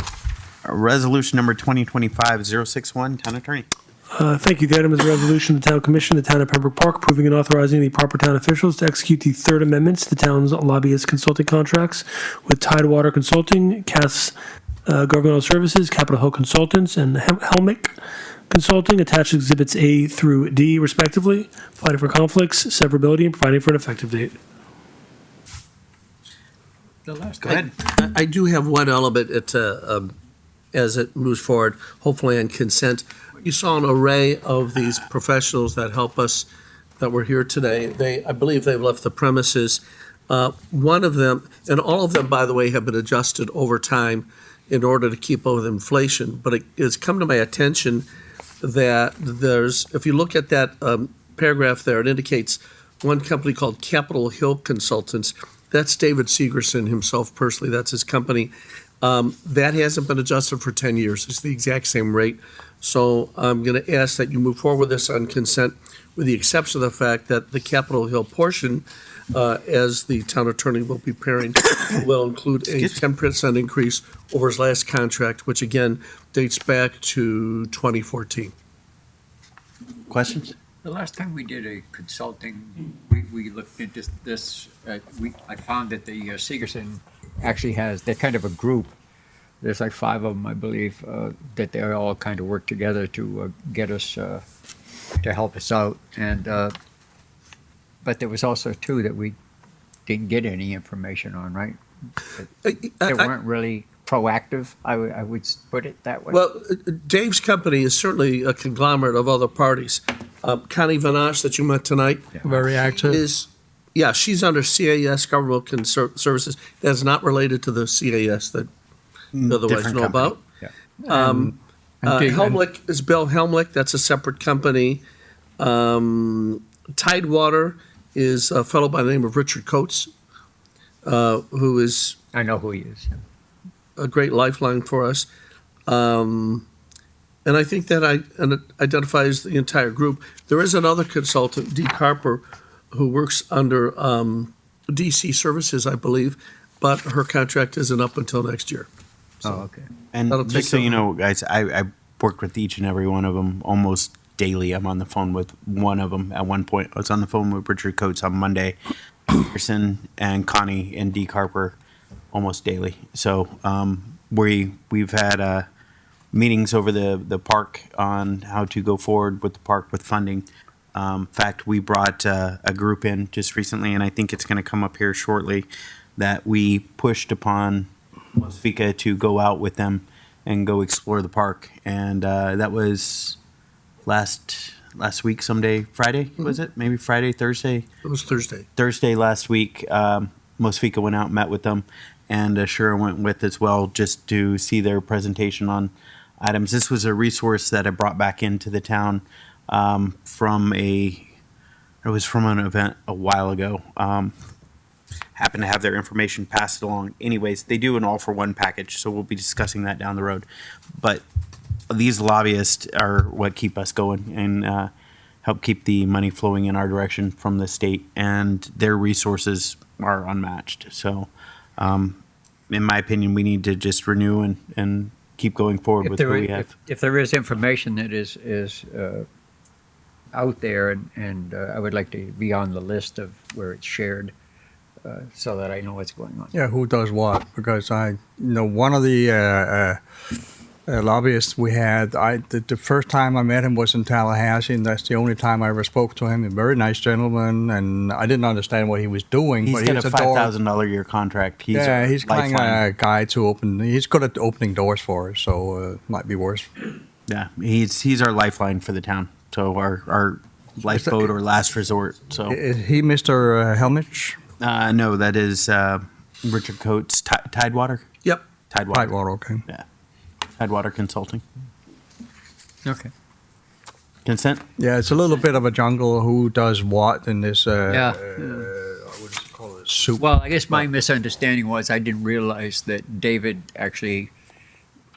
Resolution number 2025-061, Town Attorney. Thank you. The item is a resolution of the Town Commission, the Town of Pembroke Park, approving and authorizing the proper town officials to execute the third amendments to the town's lobbyist consulting contracts with Tidewater Consulting, Cass Governmental Services, Capitol Hill Consultants, and Helmick Consulting, attached exhibits A through D respectively, providing for conflicts, severability, and providing for an effective date. Go ahead. I do have one element as it moves forward, hopefully on consent. You saw an array of these professionals that help us that were here today. I believe they've left the premises. One of them, and all of them, by the way, have been adjusted over time in order to keep up with inflation. But it has come to my attention that if you look at that paragraph there, it indicates one company called Capitol Hill Consultants. That's David Segerson himself personally. That's his company. That hasn't been adjusted for 10 years. It's the exact same rate. So I'm going to ask that you move forward with this on consent, with the exception of the fact that the Capitol Hill portion, as the town attorney will be preparing, will include a 10% increase over his last contract, which again dates back to 2014. Questions? The last time we did a consulting, we looked into this, I found that the Segerson actually has, they're kind of a group. There's like 5 of them, I believe, that they all kind of work together to get us, to help us out. And, but there was also 2 that we didn't get any information on, right? They weren't really proactive, I would put it that way. Well, Dave's company is certainly a conglomerate of other parties. Connie Vanache that you met tonight Very active. is, yeah, she's under CAS Government Services. That's not related to the CAS that you otherwise Different know company. about. Yeah. Helmlich is Bill Helmlich. That's a separate company. Tidewater is a fellow by the name of Richard Coates, who is I know who he is. a great lifeline for us. And I think that identifies the entire group. There is another consultant, Dee Carper, who works under DC Services, I believe, but her contract isn't up until next year. Oh, okay. And That'll take just so you over. know, guys, I worked with each and every one of them almost daily. I'm on the phone with one of them at one point. I was on the phone with Richard Coates on Monday, Pearson and Connie and Dee Carper almost daily. So we've had meetings over the park on how to go forward with the park with funding. In fact, we brought a group in just recently, and I think it's going to come up here shortly, that we pushed upon Mosfika to go out with them and go explore the park. And that was last week, someday, Friday, was it? Maybe Friday, Thursday? It was Thursday. Thursday last week, Mosfika went out and met with them, and Shura went with as well, just to see their presentation on items. This was a resource that I brought back into the town from an event a while ago. Happened to have their information passed along. Anyways, they do an all-for-one package, so we'll be discussing that down the road. But these lobbyists are what keep us going and help keep the money flowing in our direction from the state, and their resources are unmatched. So, in my opinion, we need to just renew and keep going forward with what we have. If there is information that is out there, and I would like to be on the list of where it's shared, so that I know what's going on. Yeah, who does what? Because one of the lobbyists we had, the first time I met him was in Tallahassee, and that's the only time I ever spoke to him. A very nice gentleman, and I didn't understand what he was doing. He's but got a he's a door- $5,000 a year contract. He's he's kind of lifeline. a guy to open. He's good at opening doors for us, so might be worse. Yeah, he's our lifeline for the town. So our lifeboat or last resort. So Is he Mr. Helmich? no, that is Richard Coates, Tidewater. Yep. Tidewater. Tidewater, okay. Yeah, Tidewater Consulting. Okay. Consent. Yeah, it's a little bit of a jungle. Who does what in this? Yeah. What is it called? Soup. Well, I guess my misunderstanding was I didn't realize that David actually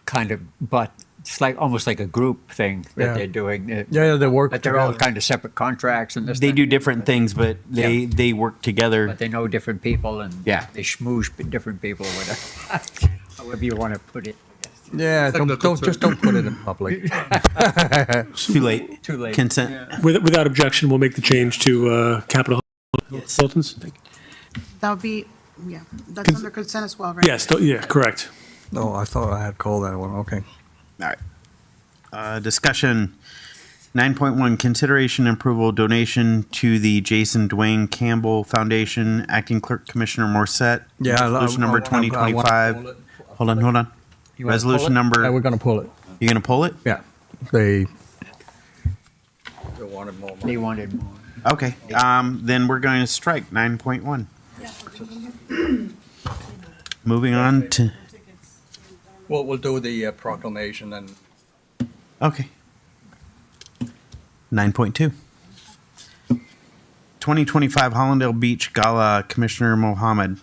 kind of, but it's like almost like a group thing that Yeah. they're doing. Yeah, they work But they're all together. kind of separate contracts and this. They that, do different things, but they work together. But they know different people and Yeah. they schmooze different people or whatever. However you want to put it. Yeah, don't put it in public. Too late. Too late. Consent. Yeah. Without objection, we'll make the change to Capitol Consultants. That would be, yeah, that's under consent as well, right? Yes, yeah, correct. Oh, I thought I had called that one. Okay. All right. Discussion 9.1, consideration and approval donation to the Jason Dwayne Campbell Foundation, Acting Clerk Commissioner Morset. Yeah, Resolution number I wanna 2025. pull it. Hold on. You wanna pull Resolution it? number, Yeah, we're gonna pull it. you gonna pull it? Yeah, they wanted more money. They wanted more. Okay, then we're going to strike 9.1. Moving on to, Well, we'll do the proclamation and. okay. 9.2. 2025 Hollandale Beach Gala, Commissioner Mohammed.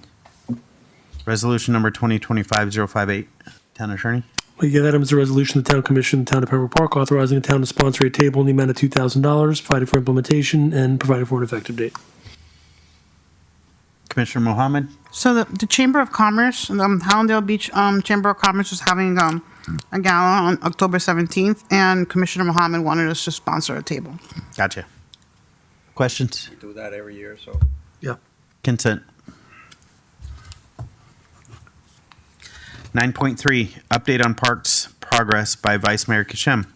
Resolution number 2025-058. Town Attorney. We get items a resolution of the Town Commission, the Town of Pembroke Park, authorizing the town to sponsor a table in the amount of $2,000, provided for implementation and provided for an effective date. Commissioner Mohammed. So the Chamber of Commerce, the Hallandale Beach Chamber of Commerce is having a gala on October 17th, and Commissioner Mohammed wanted us to sponsor a table. Gotcha. Questions? We do that every year, so. Yeah. Consent. 9.3, update on parks progress by Vice Mayor Kashem.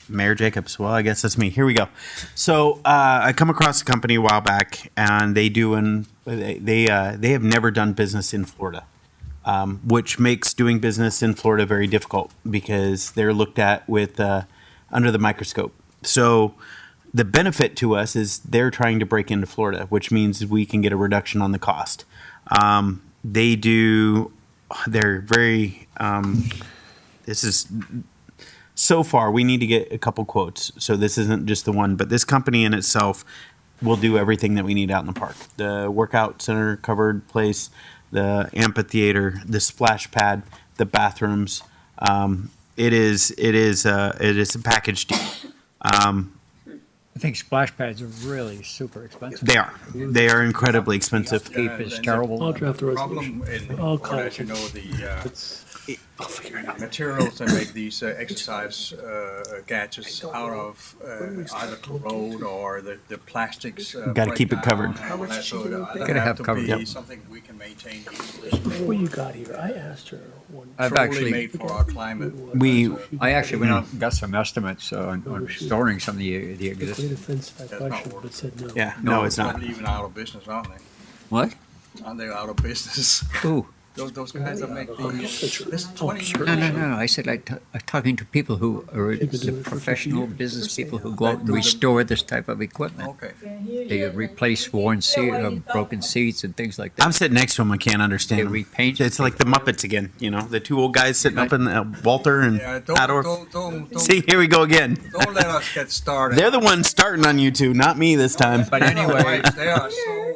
Mayor Jacobs. Well, I guess that's me. Here we go. So I come across a company a while back, and they have never done business in Florida. which makes doing business in Florida very difficult because they're looked at with under the microscope. So the benefit to us is they're trying to break into Florida, which means we can get a reduction on the cost. They're very, this is, so far, we need to get a couple quotes. So this isn't just the one, but this company in itself will do everything that we need out in the park. The workout center, covered place, the amphitheater, the splash pad, the bathrooms. It is a package deal. I think splash pads are really super expensive. They are incredibly expensive. Keep is terrible. I'll draft the Problem resolution. in, I'll call as you it. know, materials that make these exercise gadgets out of either corrode or the plastics. Gotta keep it covered. Gotta have covered. Be something we can maintain easily. Before you got here, I asked her one. I've Truly actually, made for our climate. I actually went out and got some estimates on storing some of the Great existing. offense to that That's not question, working. but said no. Yeah, no, it's not. They're even out of business, aren't they? What? Aren't they out of business? Ooh. Those guys that make this 20 years. No. I said talking to people who are the professional business people who go out and restore this type of equipment. Okay. They replace broken seats and things like that. I'm sitting next to him. I can't understand They him. repaint. It's like the Muppets again. You know, the two old guys sitting up in Walter and Yeah, Adolf. don't See, here we go again. don't let us get started. They're the ones starting on you two, not me this time. But anyway, They are so.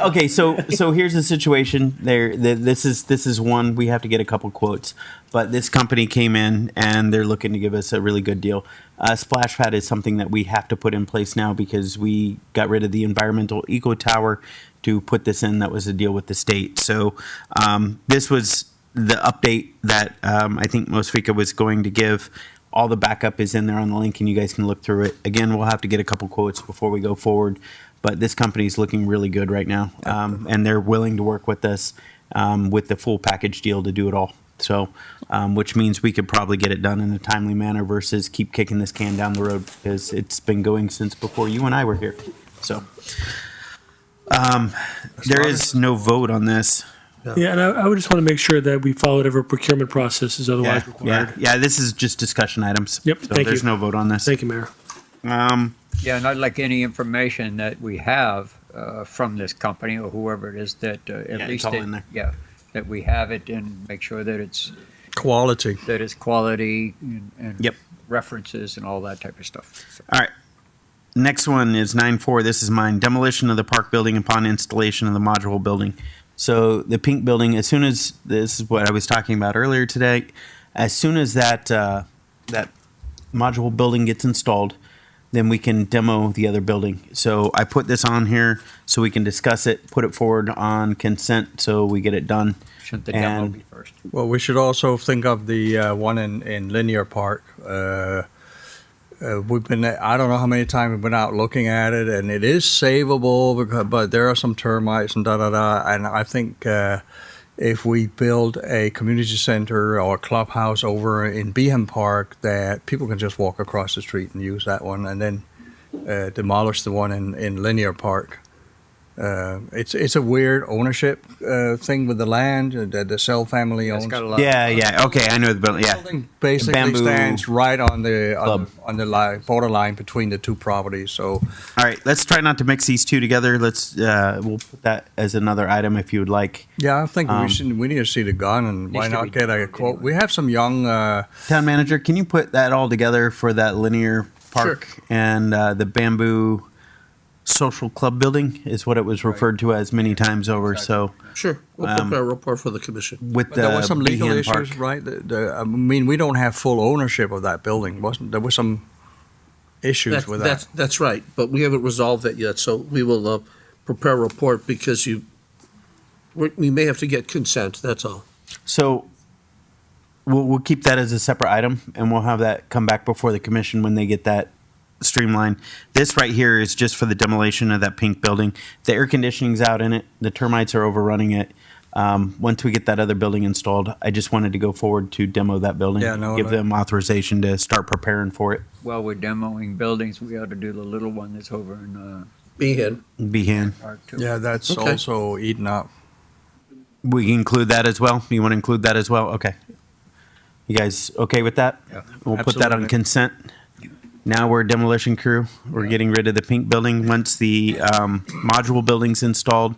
Okay, so here's the situation. This is one we have to get a couple quotes, but this company came in and they're looking to give us a really good deal. Splash pad is something that we have to put in place now because we got rid of the environmental eco tower to put this in. That was a deal with the state. So this was the update that I think Mosfika was going to give. All the backup is in there on the link, and you guys can look through it. Again, we'll have to get a couple quotes before we go forward. But this company is looking really good right now, and they're willing to work with us with the full package deal to do it all. So, which means we could probably get it done in a timely manner versus keep kicking this can down the road because it's been going since before you and I were here. So, there is no vote on this. Yeah, and I would just want to make sure that we follow whatever procurement process is otherwise required. Yeah. This is just discussion items. Yep, So thank there's you. no vote on this. Thank you, Mayor. yeah, and I'd like any information that we have from this company or whoever it is that at Yeah, least it's all in there. Yeah, that we have it and make sure that it's Quality. quality and Yep. references and all that type of stuff. So, All right. Next one is 9.4. This is mine. Demolition of the park building upon installation of the module building. So the pink building, as soon as, this is what I was talking about earlier today, as soon as that module building gets installed, then we can demo the other building. So I put this on here so we can discuss it, put it forward on consent so we get it done. shouldn't the demo And- be first? Well, we should also think of the one in Linear Park. We've been, I don't know how many times we've been out looking at it, and it is savable, but there are some termites and da-da-da. And I think if we build a community center or a clubhouse over in Behan Park, that people can just walk across the street and use that one, and then demolish the one in Linear Park. It's a weird ownership thing with the land that the Cell family It's owns. got a lot. Yeah. Okay, I know the building. Yeah. Building basically Bamboo stands right on the club. on the line, borderline between the two properties. So All right. Let's try not to mix these two together. Let's we'll put that as another item if you would like. yeah, I think Um, we need to see the gun, and why Needs to not be get a done quote? anyway. We have some young. Town manager, can you put that all together for that linear park and the bamboo social club building is what it was referred to as many times over. So Sure, we'll prepare a report for the commission. with But there the was some legal Behan issues, Park, right? I mean, we don't have full ownership of that building, wasn't there? Was some issues with that. That's right, but we haven't resolved that yet, so we will prepare a report because we may have to get consent, that's all. So we'll keep that as a separate item, and we'll have that come back before the commission when they get that streamlined. This right here is just for the demolition of that pink building. The air conditioning's out in it. The termites are overrunning it. Once we get that other building installed, I just wanted to go forward to demo that building. Yeah, no, give no. them authorization to start preparing for it. While we're demoing buildings, we ought to do the little one that's over in Behan. Behan. Park too. Yeah, that's Okay. also eaten up. We can include that as well? You want to include that as well? Okay. You guys okay with that? Yeah, We'll put that on absolutely. consent. Now we're demolition crew. We're getting rid of the pink building once the module building's installed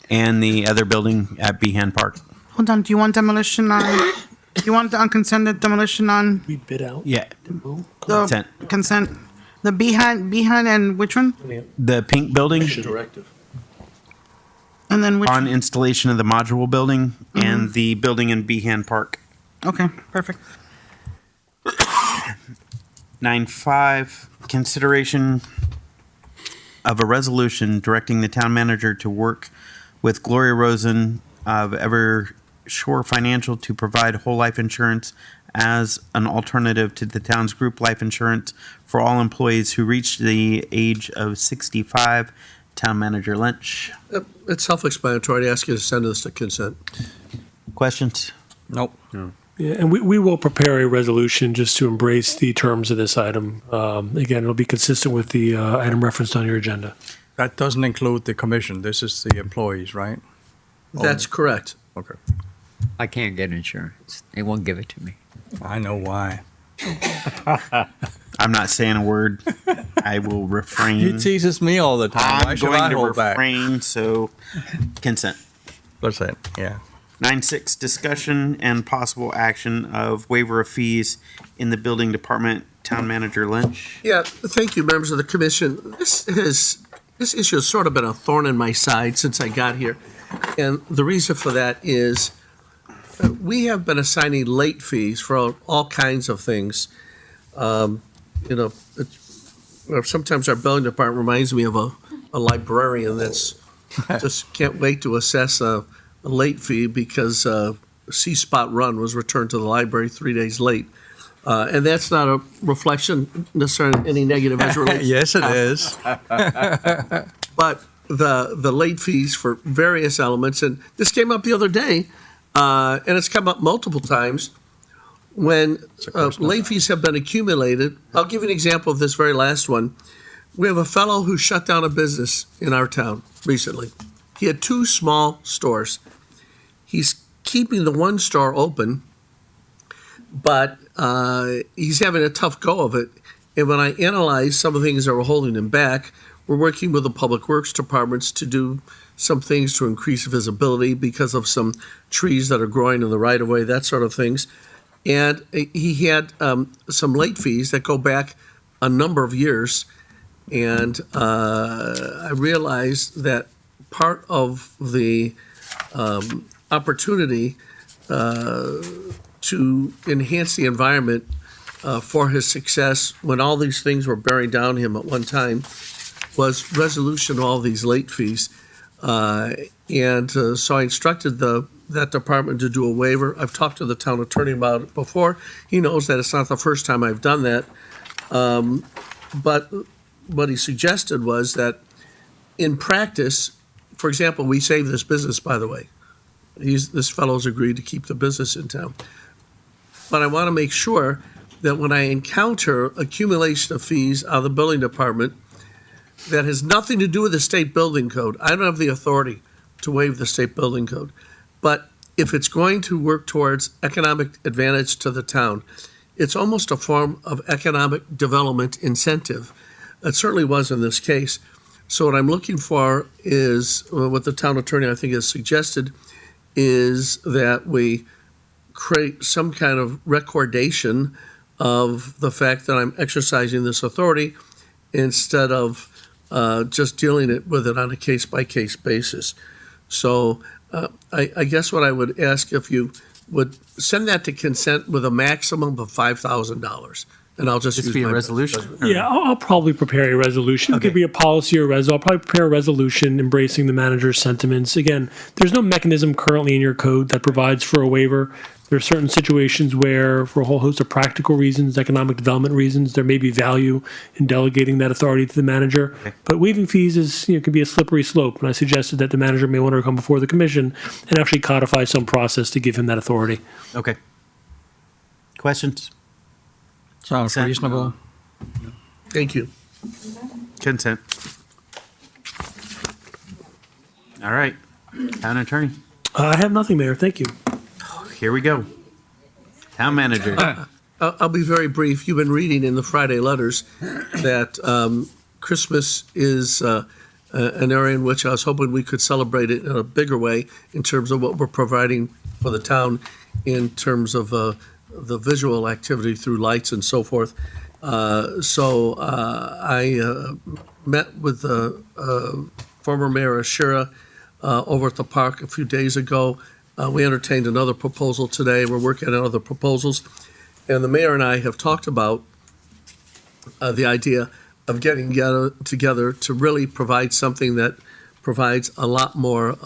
and the other building at Behan Park. Hold on, do you want demolition on, do you want the unconsented demolition on We bid out. Yeah, the Consent. consent? The behind and which one? the pink building Directive. And then which? on installation of the module building and the building in Behan Park. Okay, perfect. 9.5, consideration of a resolution directing the town manager to work with Gloria Rosen of Evershore Financial to provide whole life insurance as an alternative to the town's group life insurance for all employees who reach the age of 65. Town Manager Lynch. It's self-explanatory. I ask you to send this to consent. Questions? Nope. Yeah, and we will prepare a resolution just to embrace the terms of this item. Again, it'll be consistent with the item referenced on your agenda. That doesn't include the commission. This is the employees, right? That's correct. Okay. I can't get insurance. They won't give it to me. I know why. I'm not saying a word. I will refrain. He teases me all the time. Why I'm should going I to hold back? refrain, so consent. That's it. Yeah. 9.6, discussion and possible action of waiver of fees in the building department. Town Manager Lynch. Yeah, thank you, members of the commission. This issue has sort of been a thorn in my side since I got here. And the reason for that is we have been assigning late fees for all kinds of things. Sometimes our building department reminds me of a librarian that's just can't wait to assess a late fee because C-Spot Run was returned to the library 3 days late. And that's not a reflection necessarily on any negative as it relates. Yes, it is. But the late fees for various elements, and this came up the other day, and it's come up multiple times, when late fees have been accumulated. I'll give you an example of this very last one. We have a fellow who shut down a business in our town recently. He had 2 small stores. He's keeping the one store open, but he's having a tough go of it. And when I analyze some of the things that were holding him back, we're working with the public works departments to do some things to increase visibility because of some trees that are growing in the right of way, that sort of things. And he had some late fees that go back a number of years. And I realized that part of the opportunity to enhance the environment for his success when all these things were bearing down him at one time was resolution of all these late fees. So I instructed that department to do a waiver. I've talked to the town attorney about it before. He knows that it's not the first time I've done that. But what he suggested was that in practice, for example, we saved this business, by the way. This fellow's agreed to keep the business in town. But I want to make sure that when I encounter accumulation of fees out of the building department that has nothing to do with the state building code, I don't have the authority to waive the state building code. But if it's going to work towards economic advantage to the town, it's almost a form of economic development incentive. It certainly was in this case. So what I'm looking for is, what the town attorney I think has suggested, is that we create some kind of recordation of the fact that I'm exercising this authority instead of just dealing with it on a case-by-case basis. So I guess what I would ask, if you would send that to consent with a maximum of $5,000, and I'll just This use be a my- resolution? Yeah, I'll probably prepare a resolution. It could be a policy or I'll probably prepare a resolution embracing the manager's sentiments. Again, there's no mechanism currently in your code that provides for a waiver. There are certain situations where, for a whole host of practical reasons, economic development reasons, there may be value in delegating that authority to the manager. But waiving fees can be a slippery slope. And I suggested that the manager may want to come before the commission and actually codify some process to give him that authority. Okay. Questions? Sounds Consent. reasonable. Thank you. Consent. All right. Town attorney. I have nothing, Mayor. Thank you. Here we go. Town manager. I'll be very brief. You've been reading in the Friday letters that Christmas is an area in which I was hoping we could celebrate it in a bigger way in terms of what we're providing for the town in terms of the visual activity through lights and so forth. So I met with former Mayor Ashira over at the park a few days ago. We entertained another proposal today. We're working on other proposals. And the mayor and I have talked about the idea of getting together to really provide something that provides a lot more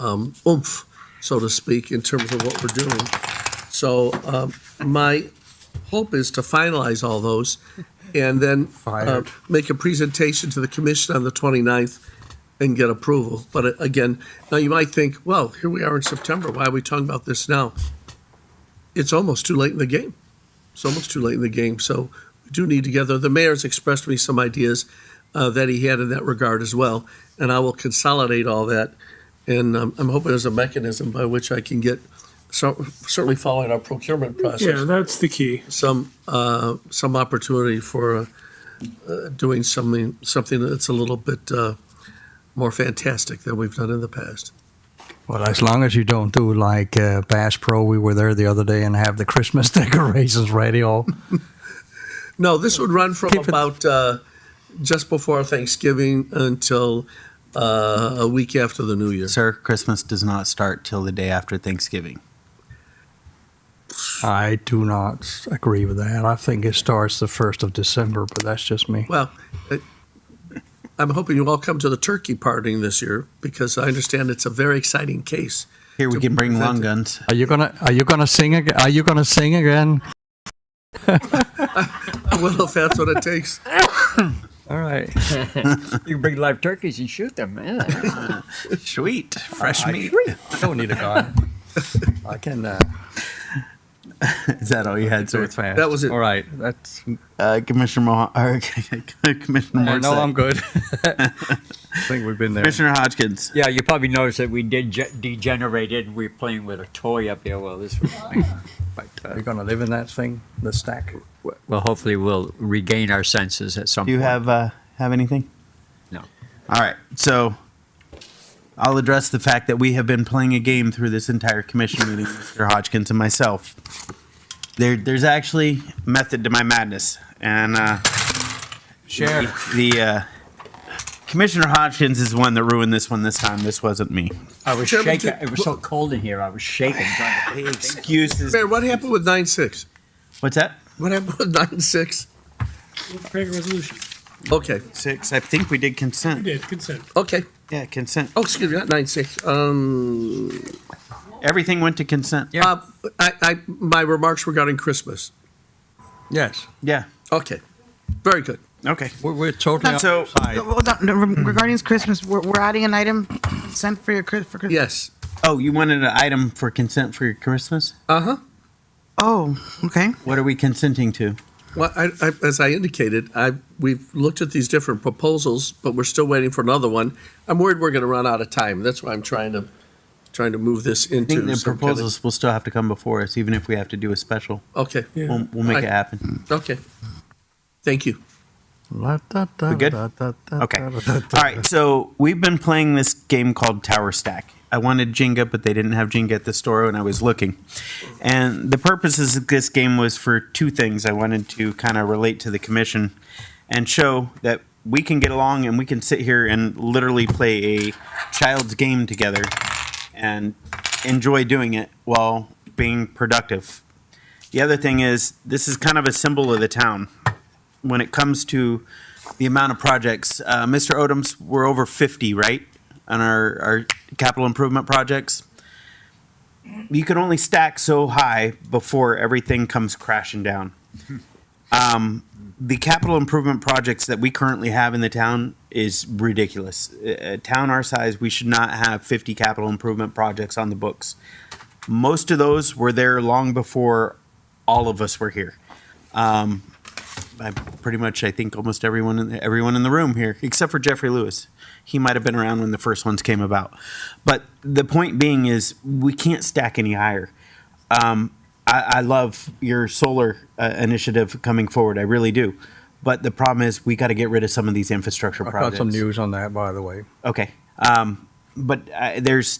oomph, so to speak, in terms of what we're doing. So my hope is to finalize all those and then make a presentation to the commission on the 29th and get approval. But again, now you might think, well, here we are in September. Why are we talking about this now? It's almost too late in the game. It's almost too late in the game. So we do need to gather. The mayor's expressed to me some ideas that he had in that regard as well. And I will consolidate all that. And I'm hoping there's a mechanism by which I can get, certainly following our procurement process. Yeah, that's the key. Some opportunity for doing something that's a little bit more fantastic than we've done in the past. Well, as long as you don't do like Bass Pro, we were there the other day and have the Christmas decorations ready all. No, this would run from about just before Thanksgiving until a week after the New Year. Sir, Christmas does not start till the day after Thanksgiving. I do not agree with that. I think it starts the 1st of December, but that's just me. Well, I'm hoping you all come to the turkey parting this year because I understand it's a very exciting case. Here we can bring long guns. Are you gonna sing again? Are you gonna sing again? I will if that's what it takes. All right. You can bring live turkeys and shoot them, man. Sweet. Fresh meat. I don't need a gun. I can. Is that all you had, sir? Fast. That was it. All right. That's. Commissioner Commissioner Morissette. No, I'm good. I think we've been there. Commissioner Hodgkins. Yeah, you probably noticed that we did degenerated and we were playing with a toy up here. Well, this was fine. But, You're gonna live in that thing, the stack. well, hopefully we'll regain our senses at some Do you point. have anything? No. All right. So I'll address the fact that we have been playing a game through this entire commission meeting, Mr. Hodgkins and myself. There's actually method to my madness, and Share. the Commissioner Hodgkins is the one that ruined this one this time. This wasn't me. I was shaking. It was so cold in here. I was shaking. trying to- Excuses. Mayor, what happened with 9-6? What's that? What happened with 9-6? Preparing a resolution. Okay, 6. I think we did consent. We did, consent. okay. Yeah, consent. Oh, excuse me, not 9-6. Everything went to consent. My remarks regarding Christmas. Yes. Yeah. Okay, very good. Okay. We're totally So- on your side. Hold on, regarding Christmas, we're adding an item, consent for your, for Christmas. Yes. Oh, you wanted an item for consent for your Christmas? Uh-huh. Oh, okay. What are we consenting to? Well, as I indicated, we've looked at these different proposals, but we're still waiting for another one. I'm worried we're going to run out of time. That's why I'm trying to move this I think into the some kind of- proposals will still have to come before us, even if we have to do a special. Okay, We'll make it happen. okay. Thank you. We good? Okay. All right. So we've been playing this game called Tower Stack. I wanted Jenga, but they didn't have Jenga at the store when I was looking. And the purposes of this game was for two things. I wanted to kind of relate to the commission and show that we can get along and we can sit here and literally play a child's game together and enjoy doing it while being productive. The other thing is, this is kind of a symbol of the town. When it comes to the amount of projects, Mr. Odoms, we're over 50, right, on our capital improvement projects. You can only stack so high before everything comes crashing down. The capital improvement projects that we currently have in the town is ridiculous. A town our size, we should not have 50 capital improvement projects on the books. Most of those were there long before all of us were here. pretty much, I think almost everyone in the room here, except for Jeffrey Lewis. He might have been around when the first ones came about. But the point being is we can't stack any higher. I love your solar initiative coming forward. I really do. But the problem is we got to get rid of some of these infrastructure I've projects. got some news on that, by the way. Okay. But there's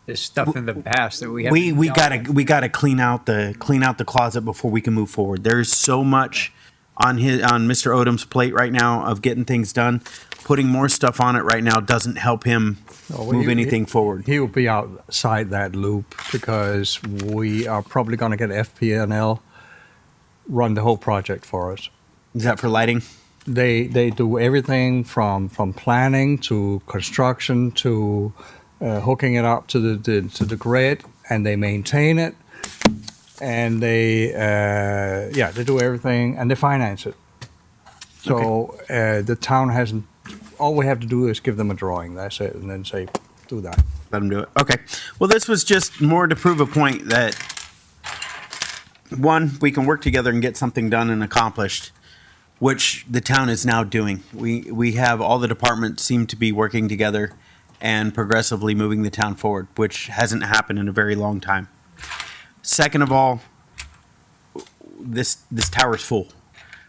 There's stuff in the past that we have. we gotta clean out the closet before we can move forward. There's so much on Mr. Odom's plate right now of getting things done. Putting more stuff on it right now doesn't help him move anything forward. He will be outside that loop because we are probably going to get FPNL run the whole project for us. Is that for lighting? They do everything from planning to construction to hooking it up to the grid, and they maintain it, and they do everything, and they finance it. So the town hasn't. All we have to do is give them a drawing. That's it, and then say, do that. Let them do it. Okay. Well, this was just more to prove a point that one, we can work together and get something done and accomplished, which the town is now doing. We have all the departments seem to be working together and progressively moving the town forward, which hasn't happened in a very long time. Second of all, this tower's full.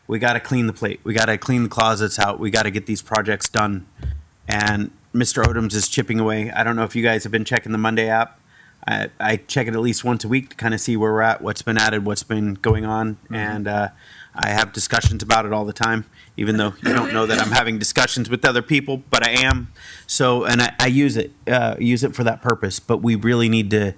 We got to clean the plate. We got to clean the closets out. We got to get these projects done. And Mr. Odoms is chipping away. I don't know if you guys have been checking the Monday app. I check it at least once a week to kind of see where we're at, what's been added, what's been going on. And I have discussions about it all the time, even though you don't know that I'm having discussions with other people, but I am. So, and I use it for that purpose. But we really need to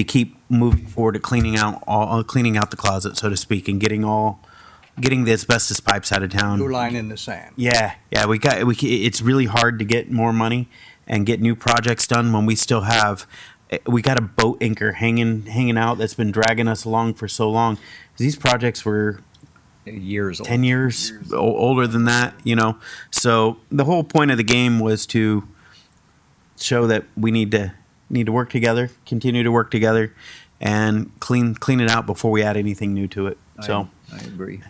keep moving forward at cleaning out the closet, so to speak, and getting the asbestos pipes out of town. Blue line in the sand. Yeah. It's really hard to get more money and get new projects done when we still have. We got a boat anchor hanging out that's been dragging us along for so long. These projects were years old. 10 years older than that, So the whole point of the game was to show that we need to work together, continue to work together, and clean it out before we add anything new to it. So I agree.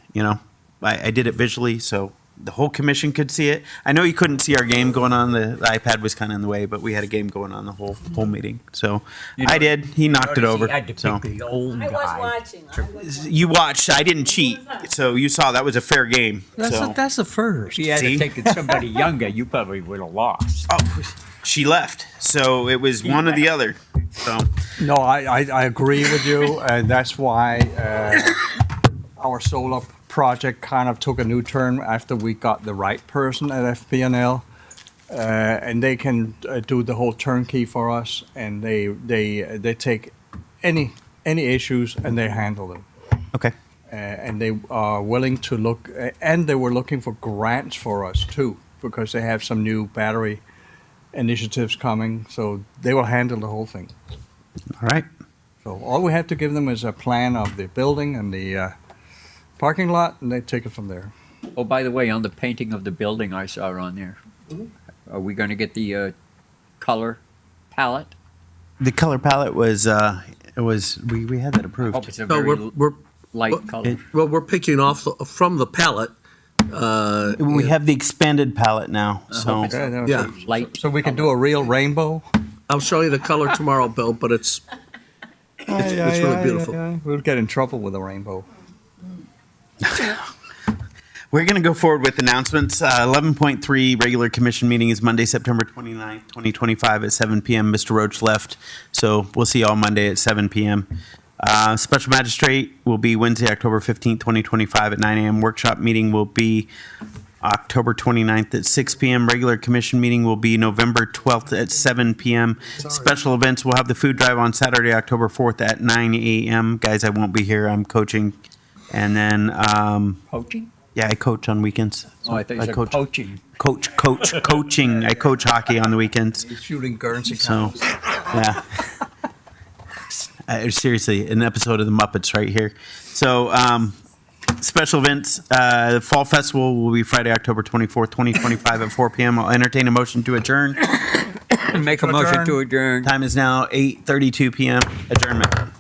I did it visually, so the whole commission could see it. I know you couldn't see our game going on. The iPad was kind of in the way, but we had a game going on the whole meeting. So I did. He knocked it over. He had to So pick the old guy. watching. you watched. I didn't cheat, so you saw that was a fair game. So. That's the first. He had See? to take somebody younger. You probably would have lost. Oh, she left, so it was one or the other. So No, I agree with you, and that's why our solar project kind of took a new turn after we got the right person at FPNL, and they can do the whole turnkey for us, and they take any issues and they handle them. okay. And they are willing to look, and they were looking for grants for us too, because they have some new battery initiatives coming, so they will handle the whole thing. All right. So all we have to give them is a plan of the building and the parking lot, and they take it from there. Oh, by the way, on the painting of the building I saw on there, are we going to get the color palette? The color palette was we had that I approved. hope it's a No, very we're light color. well, we're picking off from the palette. We have the expanded palette now, I hope so it's Yeah. light. So we can do a real rainbow. I'll show you the color tomorrow, Bill, but it's really beautiful. We'll get in trouble with a rainbow. we're going to go forward with announcements. 11.3 regular commission meeting is Monday, September 29th, 2025 at 7 p.m. Mr. Roach left, so we'll see you all Monday at 7 p.m. Special magistrate will be Wednesday, October 15th, 2025 at 9 a.m. Workshop meeting will be October 29th at 6 p.m. Regular commission meeting will be November 12th at 7 p.m. Special events will have the food drive on Saturday, October 4th at 9 a.m. Guys, I won't be here. I'm coaching. And then, Poaching? yeah, I coach on weekends. Oh, I thought you said poaching. Coaching. I coach hockey on the weekends. Shooting Guernsey So, cows. yeah. Seriously, an episode of the Muppets right here. So, special events. The Fall Festival will be Friday, October 24th, 2025 at 4 p.m. I'll entertain a motion to adjourn. Make a motion to adjourn. Time is now 8:32 p.m. Adjournment.